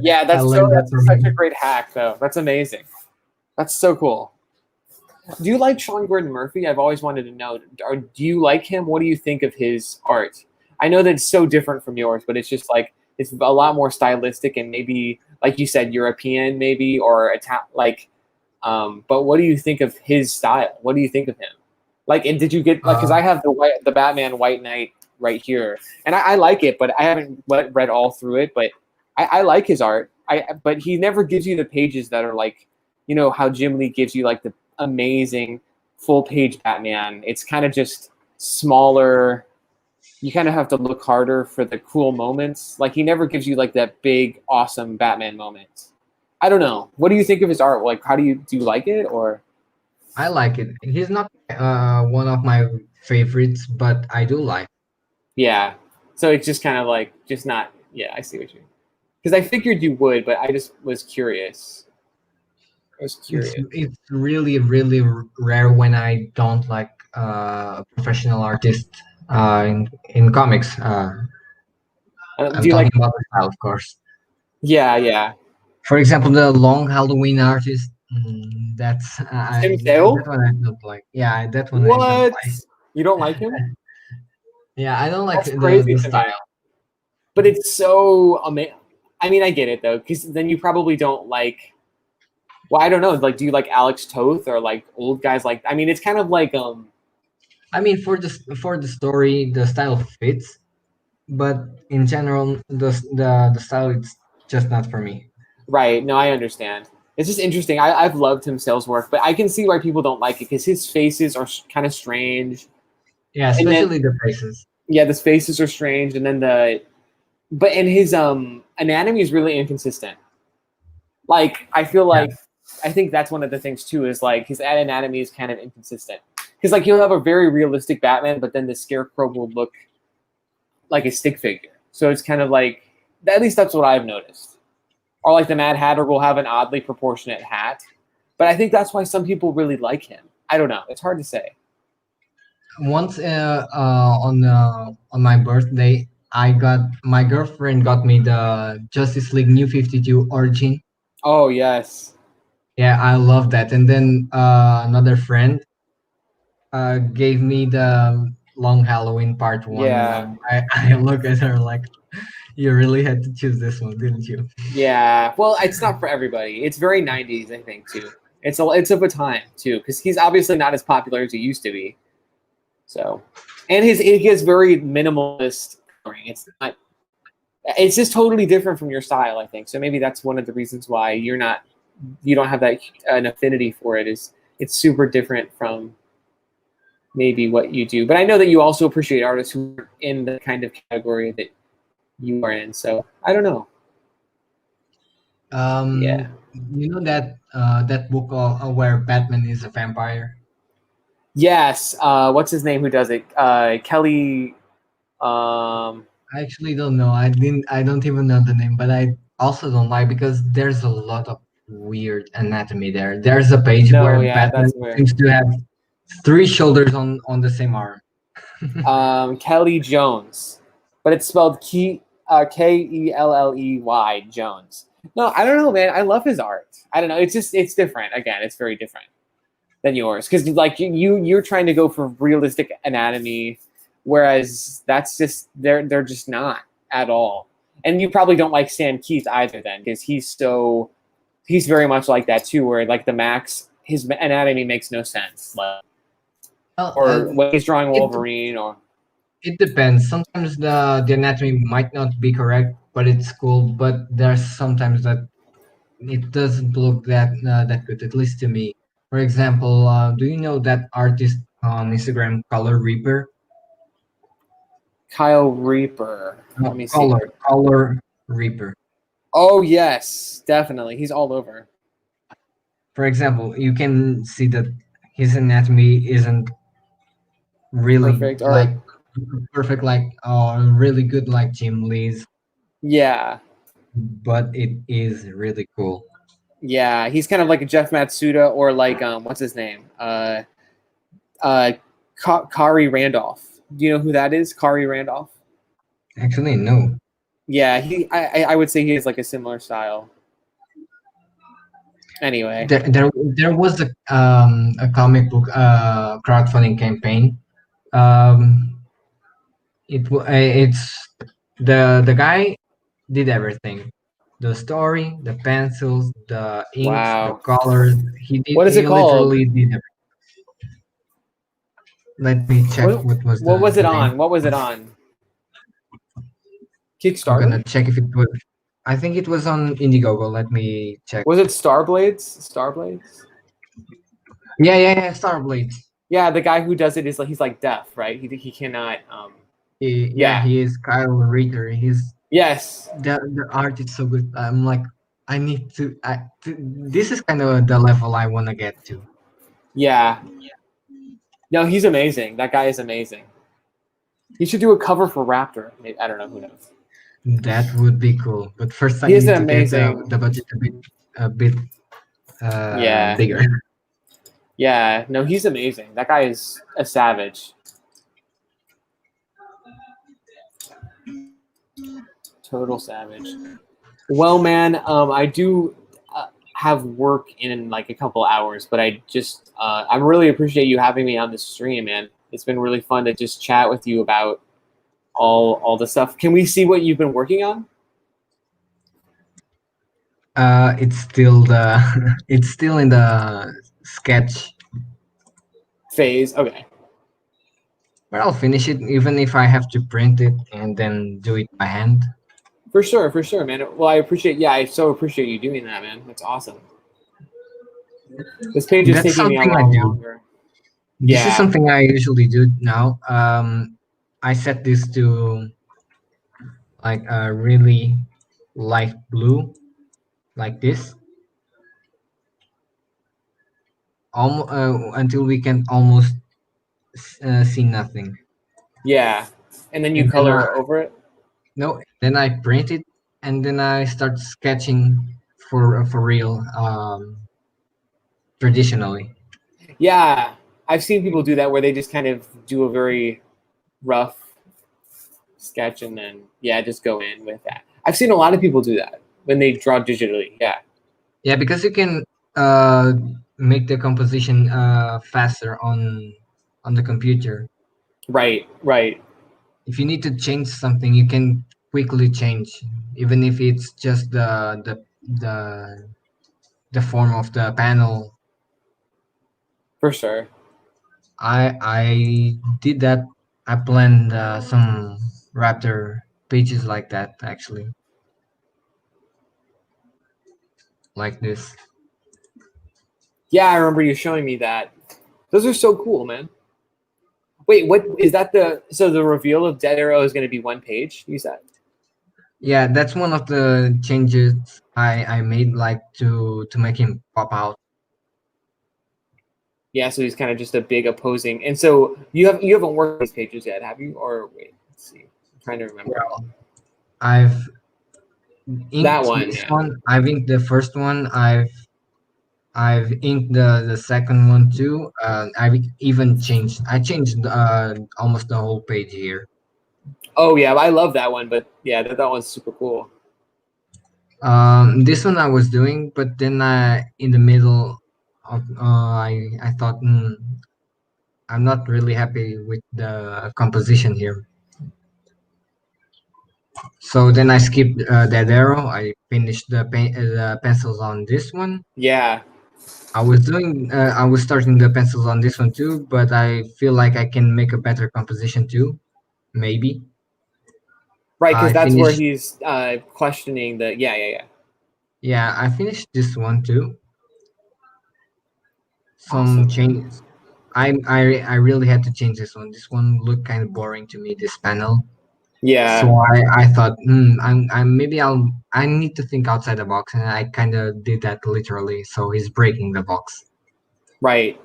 Yeah, I learned that that's from such a him. great hack, though. That's amazing. That's so cool. Do you like Sean Gordon Murphy? I've always wanted to know. Or do you like him? What do you think of his art? I know that it's so different from yours, but it's just like it's a lot more stylistic and maybe, like you said, European, maybe or like. But what do you think of his style? What do you think of him? Like, and did you get like? Because Uh, I have the Batman White Knight right here, and I like it, but I haven't read all through it. But I like his art. But he never gives you the pages that are like, how Jim Lee gives you like the amazing full page Batman. It's kind of just smaller. You kind of have to look harder for the cool moments. Like he never gives you like that big awesome Batman moment. I don't know. What do you think of his art? Like, do you like it or? I like it. He's not one of my favorites, but I do like. Yeah. So it's just kind of like just not. Yeah, I see what you. Because I figured you would, but I just was curious. I was curious. It's really really rare when I don't like a professional artist in comics. Do I'm you talking like? about the style, of course. Yeah, yeah. For example, the Long Halloween artist. That's Tim that Sale? one I don't like. Yeah, that one I don't What? like. You don't like him? Yeah, I don't like That's crazy the to me. style. But it's so amazing. I mean, I get it though, because then you probably don't like. Well, I don't know. Like, do you like Alex Toth or like old guys like? I mean, it's kind of like I mean, for the story, the style fits, but in general, the style it's just not for me. right. No, I understand. It's just interesting. I've loved Tim Sale's work, but I can see why people don't like it because his faces are kind of strange, Yeah, and then especially the faces. yeah, the faces are strange, and then but in his anatomy is really inconsistent. Like I feel Yeah, like I think that's one of the things too is like his anatomy is kind of inconsistent because like he'll have a very realistic Batman, but then the Scarecrow will look like a stick figure. So it's kind of like at least that's what I've noticed. Or like the Mad Hatter will have an oddly proportionate hat, but I think that's why some people really like him. I don't know. It's hard to say. once on my birthday, I got my girlfriend got me the Justice League New 52 Origin. Oh yes, Yeah, I love that. And then another friend gave me the Long Halloween Part One yeah, one. I look at her like, you really had to choose this one, didn't you? yeah. Well, it's not for everybody. It's very '90s, I think, too. It's of a time too, because he's obviously not as popular as he used to be. So, and he has very minimalist coloring. It's not. It's just totally different from your style, I think. So maybe that's one of the reasons why you don't have that an affinity for it. Is it's super different from maybe what you do. But I know that you also appreciate artists who are in the kind of category that you are in. So I don't know. Yeah. You know that that book where Batman is a vampire? Yes. What's his name? Who does it? Kelly. Um, I actually don't know. I don't even know the name, but I also don't like because there's a lot of weird anatomy there. There's a page no. where Yeah, Batman that's where. seems to have three shoulders on the same arm. Kelly Jones, but it's spelled Kelley Jones. No, I don't know, man. I love his art. I don't know. It's different. Again, it's very different than yours because like you're trying to go for realistic anatomy, whereas that's just they're just not at all. And you probably don't like Sam Keith either, then, because he's very much like that too, where like the Max his anatomy makes no sense, like, Well, or when he's drawing it Wolverine or. it depends. Sometimes the anatomy might not be correct, but it's cool. But there's sometimes that it doesn't look that good, at least to me. For example, do you know that artist on Instagram, Color Reaper? Kyle Reaper. Let No, me see. Color Reaper. Oh yes, definitely. He's all over. For example, you can see that his anatomy isn't really Perfect. like Or perfect, like really good, like Jim Lee's, yeah, but it is really cool. yeah. He's kind of like a Jeff Matsuda or like what's his name? Uh, Kari Randolph. Do you know who that is? Kari Randolph. Actually, no. Yeah, I would say he has like a similar style. Anyway, there was a comic book crowdfunding campaign. Um, it's the guy did everything. The story, the pencils, the inks, the wow. colors. What is it He called? literally did everything. Let me check what was What was it the name. on? What was it on? I'm Kickstarter? gonna check if it was. I think it was on Indiegogo. Let me check. Was it Starblades? Starblades? Yeah. Starblade. Yeah, the guy who does it is like he's like deaf, right? He cannot. Yeah, Yeah. he is Kyle Ritter. He's Yes. the art is so good. I'm like, I need to. This is kind of the level I want to get to. Yeah. No, he's amazing. That guy is amazing. He should do a cover for Raptor. I don't know. Who knows? That would be cool. But first, I He is need to get amazing. the budget a bit Yeah. bigger. Yeah. No, he's amazing. That guy is a savage. Total savage. Well, man, I do have work in like a couple hours, but I really appreciate you having me on this stream, man. It's been really fun to just chat with you about all the stuff. Can we see what you've been working on? It's still it's still in the sketch, Phase. Okay. but I'll finish it even if I have to print it and then do it by hand. For sure, man. Well, I so appreciate you doing that, man. That's awesome. This page is That's taking me a something I lot do. longer. This is Yeah. something I usually do now. I set this to like a really light blue, like this, until we can almost see nothing. Yeah. And then you And then color over it? no, then I print it, and then I start sketching for real, traditionally. Yeah. I've seen people do that where they just kind of do a very rough sketch and then just go in with that. I've seen a lot of people do that when they draw digitally. Yeah. Yeah, because you can uh, make the composition faster on the computer. Right. Right. If you need to change something, you can quickly change, even if it's just the the form of the panel. For sure. I did that. I planned some Raptor pages like that, actually, like this. Yeah, I remember you showing me that. Those are so cool, man. Wait, what is that? The reveal of Dead Arrow is going to be one page. You said. Yeah, that's one of the changes I made, like to make him pop out. Yeah, so he's kind of just a big opposing. And so you haven't worked these pages yet, have you? Or wait, let's see. I'm trying to remember. Well, I've That inked one, this yeah. one. I've inked the first one. I've inked the second one too. I've even changed. I changed almost the whole page here. Oh yeah, I love that one, but yeah, that one's super cool. This one I was doing, but then in the middle of I thought I'm not really happy with the composition here. So then I skipped that arrow. I finished the pencils on this one. Yeah. I was starting the pencils on this one too, but I feel like I can make a better composition too, maybe. Right, because I that's where finished, he's questioning the yeah, I finished this one too. Some Awesome, man. changes. I really had to change this one. This one looked kind of boring to me, this panel. Yeah. So I thought, I'm maybe I need to think outside the box, and I kind of did that literally. So he's breaking the box. Right.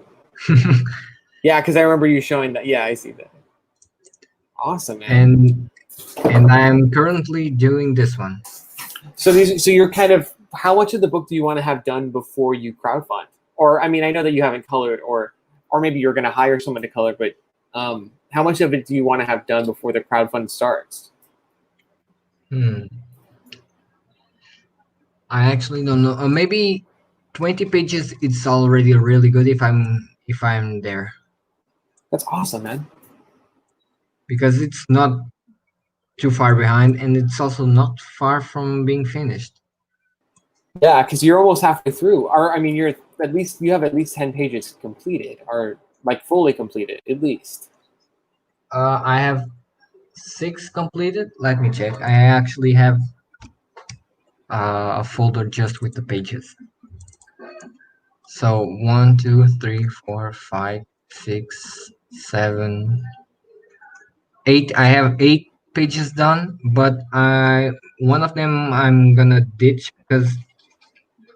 Yeah, because I remember you showing that. Yeah, I see that. Awesome, man. And I'm currently doing this one. So you're kind of, how much of the book do you want to have done before you crowdfund? Or I mean, I know that you haven't colored, or maybe you're going to hire someone to color, but how much of it do you want to have done before the crowdfund starts? I actually don't know. Maybe 20 pages. It's already really good if I'm there, That's awesome, man. because it's not too far behind, and it's also not far from being finished. Yeah, because you're almost halfway through. Or I mean, you have at least 10 pages completed, or like fully completed, at least. I have 6 completed. Let me check. I actually have a folder just with the pages. So 1, 2, 3, 4, 5, 6, 7, 8. I have 8 pages done, but one of them I'm gonna ditch because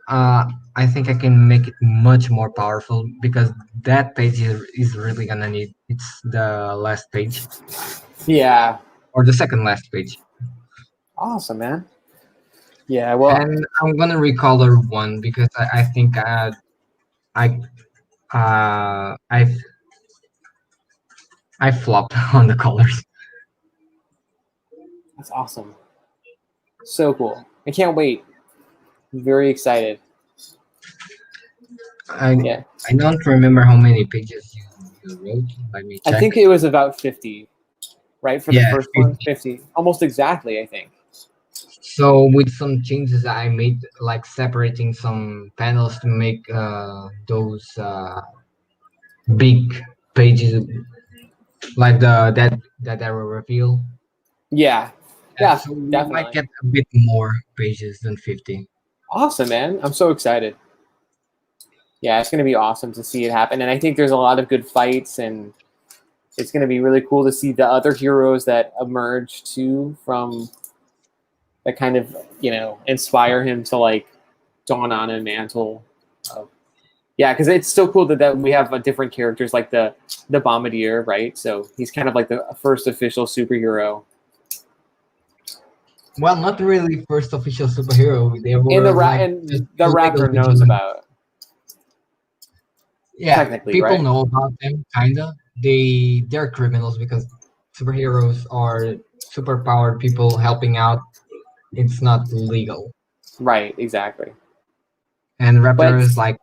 I think I can make it much more powerful, because that page is really gonna need. It's the last page, Yeah. or the second last page. Awesome, man. Yeah, well, And I'm gonna recolor one because I think I I've I flopped on the colors. that's awesome. So cool. I can't wait. I'm very excited. I Yeah. I don't remember how many pages you wrote. Let me I check. think it was about 50, right? For the Yeah, first one, 50. Almost exactly, I think. so with some changes I made, like separating some panels to make those big pages, like that arrow reveal. Yeah. Yeah, Yeah, so we might definitely. get a bit more pages than 50. Awesome, man. I'm so excited. Yeah, it's going to be awesome to see it happen. And I think there's a lot of good fights, and it's going to be really cool to see the other heroes that emerge too from that kind of, inspire him to like don on a mantle. Yeah, because it's so cool that we have different characters like the Bombardier, right? So he's kind of like the first official superhero. Well, not really first official superhero. They And were like just the illegal Raptor knows vigilantes. about, Yeah, technically, people right? know about them, kinda. They're criminals because superheroes are superpowered people helping out. It's not legal. Right, exactly. And Raptor But is like,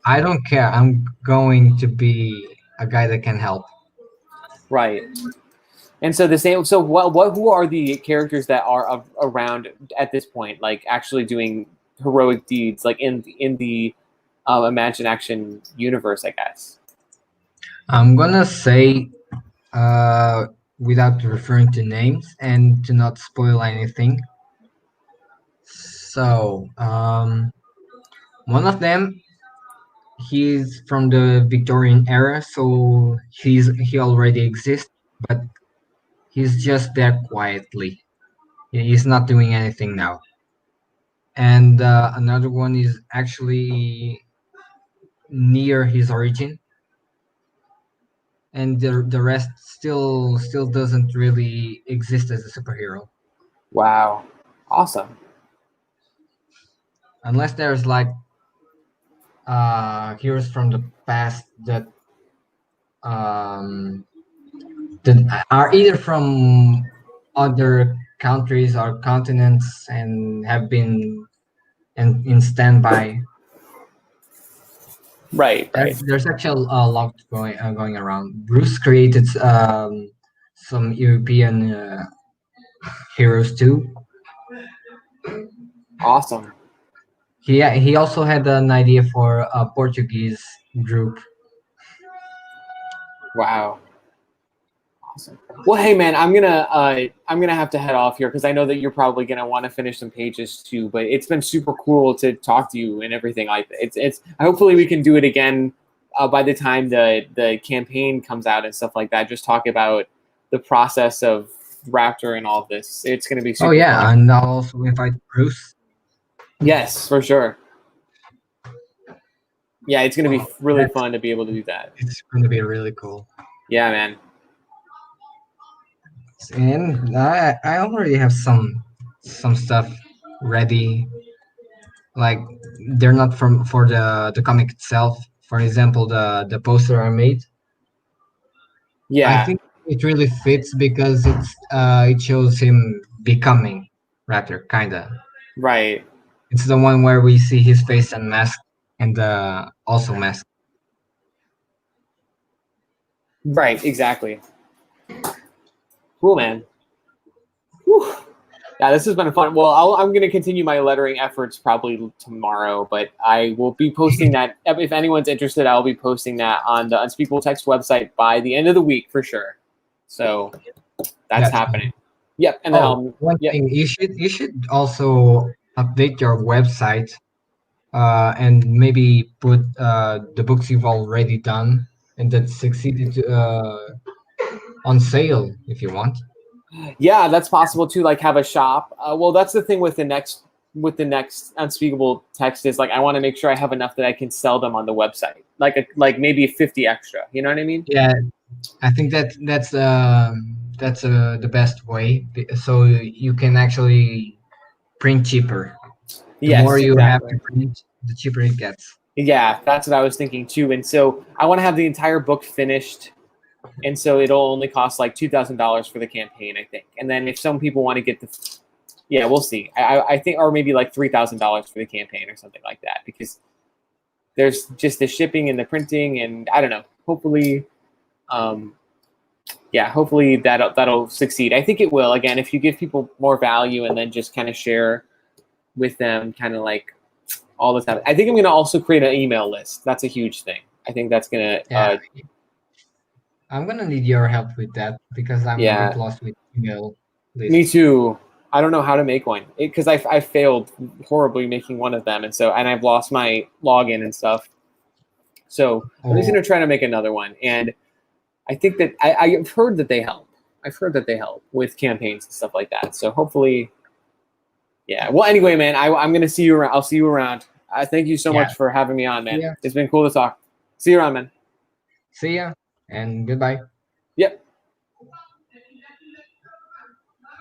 I don't care. I'm going to be a guy that can help. right. And so the same. So what? Who are the characters that are around at this point, like actually doing heroic deeds, like in the Imagine Action universe, I guess. I'm gonna say, uh, without referring to names and to not spoil anything. So, one of them, he's from the Victorian era, so he already exists, but he's just there quietly. He's not doing anything now. And another one is actually near his origin, and the rest still doesn't really exist as a superhero, Wow, awesome. unless there's like heroes from the past um that are either from other countries or continents and have been in standby. Right, right. There's actually a lot going around. Bruce created some European heroes too. Awesome. He also had an idea for a Portuguese group. Wow. Awesome. Well, hey man, I'm gonna have to head off here because I know that you're probably gonna want to finish some pages too. But it's been super cool to talk to you and everything like that. It's hopefully we can do it again by the time the campaign comes out and stuff like that. Just talk about the process of Raptor and all of this. It's gonna be Oh super yeah, fun. and I'll also invite Bruce. Yes, for sure. Yeah, it's gonna be Oh, really fun to be able to do that. it's going to be really cool. Yeah, man. And I already have some stuff ready. Like, they're not from for the comic itself. For example, the poster I made. I Yeah, think it really fits because it shows him becoming Raptor, kinda. right. It's the one where we see his face unmasked. and also mask. Right, exactly. Cool, man. Whew. Yeah, this has been fun. Well, I'm going to continue my lettering efforts probably tomorrow, but I will be posting that. If anyone's interested, I'll be posting that on the Unspeakable Text website by the end of the week for sure. So that's happening. Yep. And then one thing, you should also update your website and maybe put the books you've already done and that succeeded on sale if you want. Yeah, that's possible too. Like have a shop. Well, that's the thing with the next Unspeakable Text is like I want to make sure I have enough that I can sell them on the website, like maybe 50 extra. You know what I mean? Yeah, I think that's the best way, so you can actually print cheaper. The more Yes, you have exactly. to print, the cheaper it gets. Yeah, that's what I was thinking too. And so I want to have the entire book finished, and so it'll only cost like $2,000 for the campaign, I think. And then if some people want to get the, yeah, we'll see. I think, or maybe like $3,000 for the campaign or something like that, because there's just the shipping and the printing, and I don't know. Hopefully, yeah, hopefully that'll succeed. I think it will. Again, if you give people more value and then just kind of share with them, kind of like all the time. I think I'm going to also create an email list. That's a huge thing. I think that's going to. Yeah, I'm gonna need your help with that because I'm a bit Yeah, lost with email me lists. too. I don't know how to make one because I failed horribly making one of them, and I've lost my login and stuff. So I'm just Oh, going to try to make another one, and I think that I've heard that they help. I've heard that they help with campaigns and stuff like that. So hopefully, yeah. Well, anyway, man, I'm going to see you around. I'll see you around. Thank you so yeah. much for having me on, man. Yeah. It's been cool to talk. See you around, man. See ya and goodbye. Yep.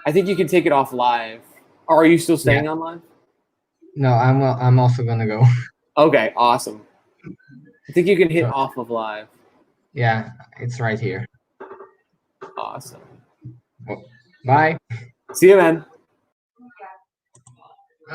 I think you can take it off live. Or are you still Yeah. staying on live? No, I'm also gonna go. Okay, awesome. I think you can hit So, off of live. yeah, it's right here. Awesome. Well, bye. See you, man.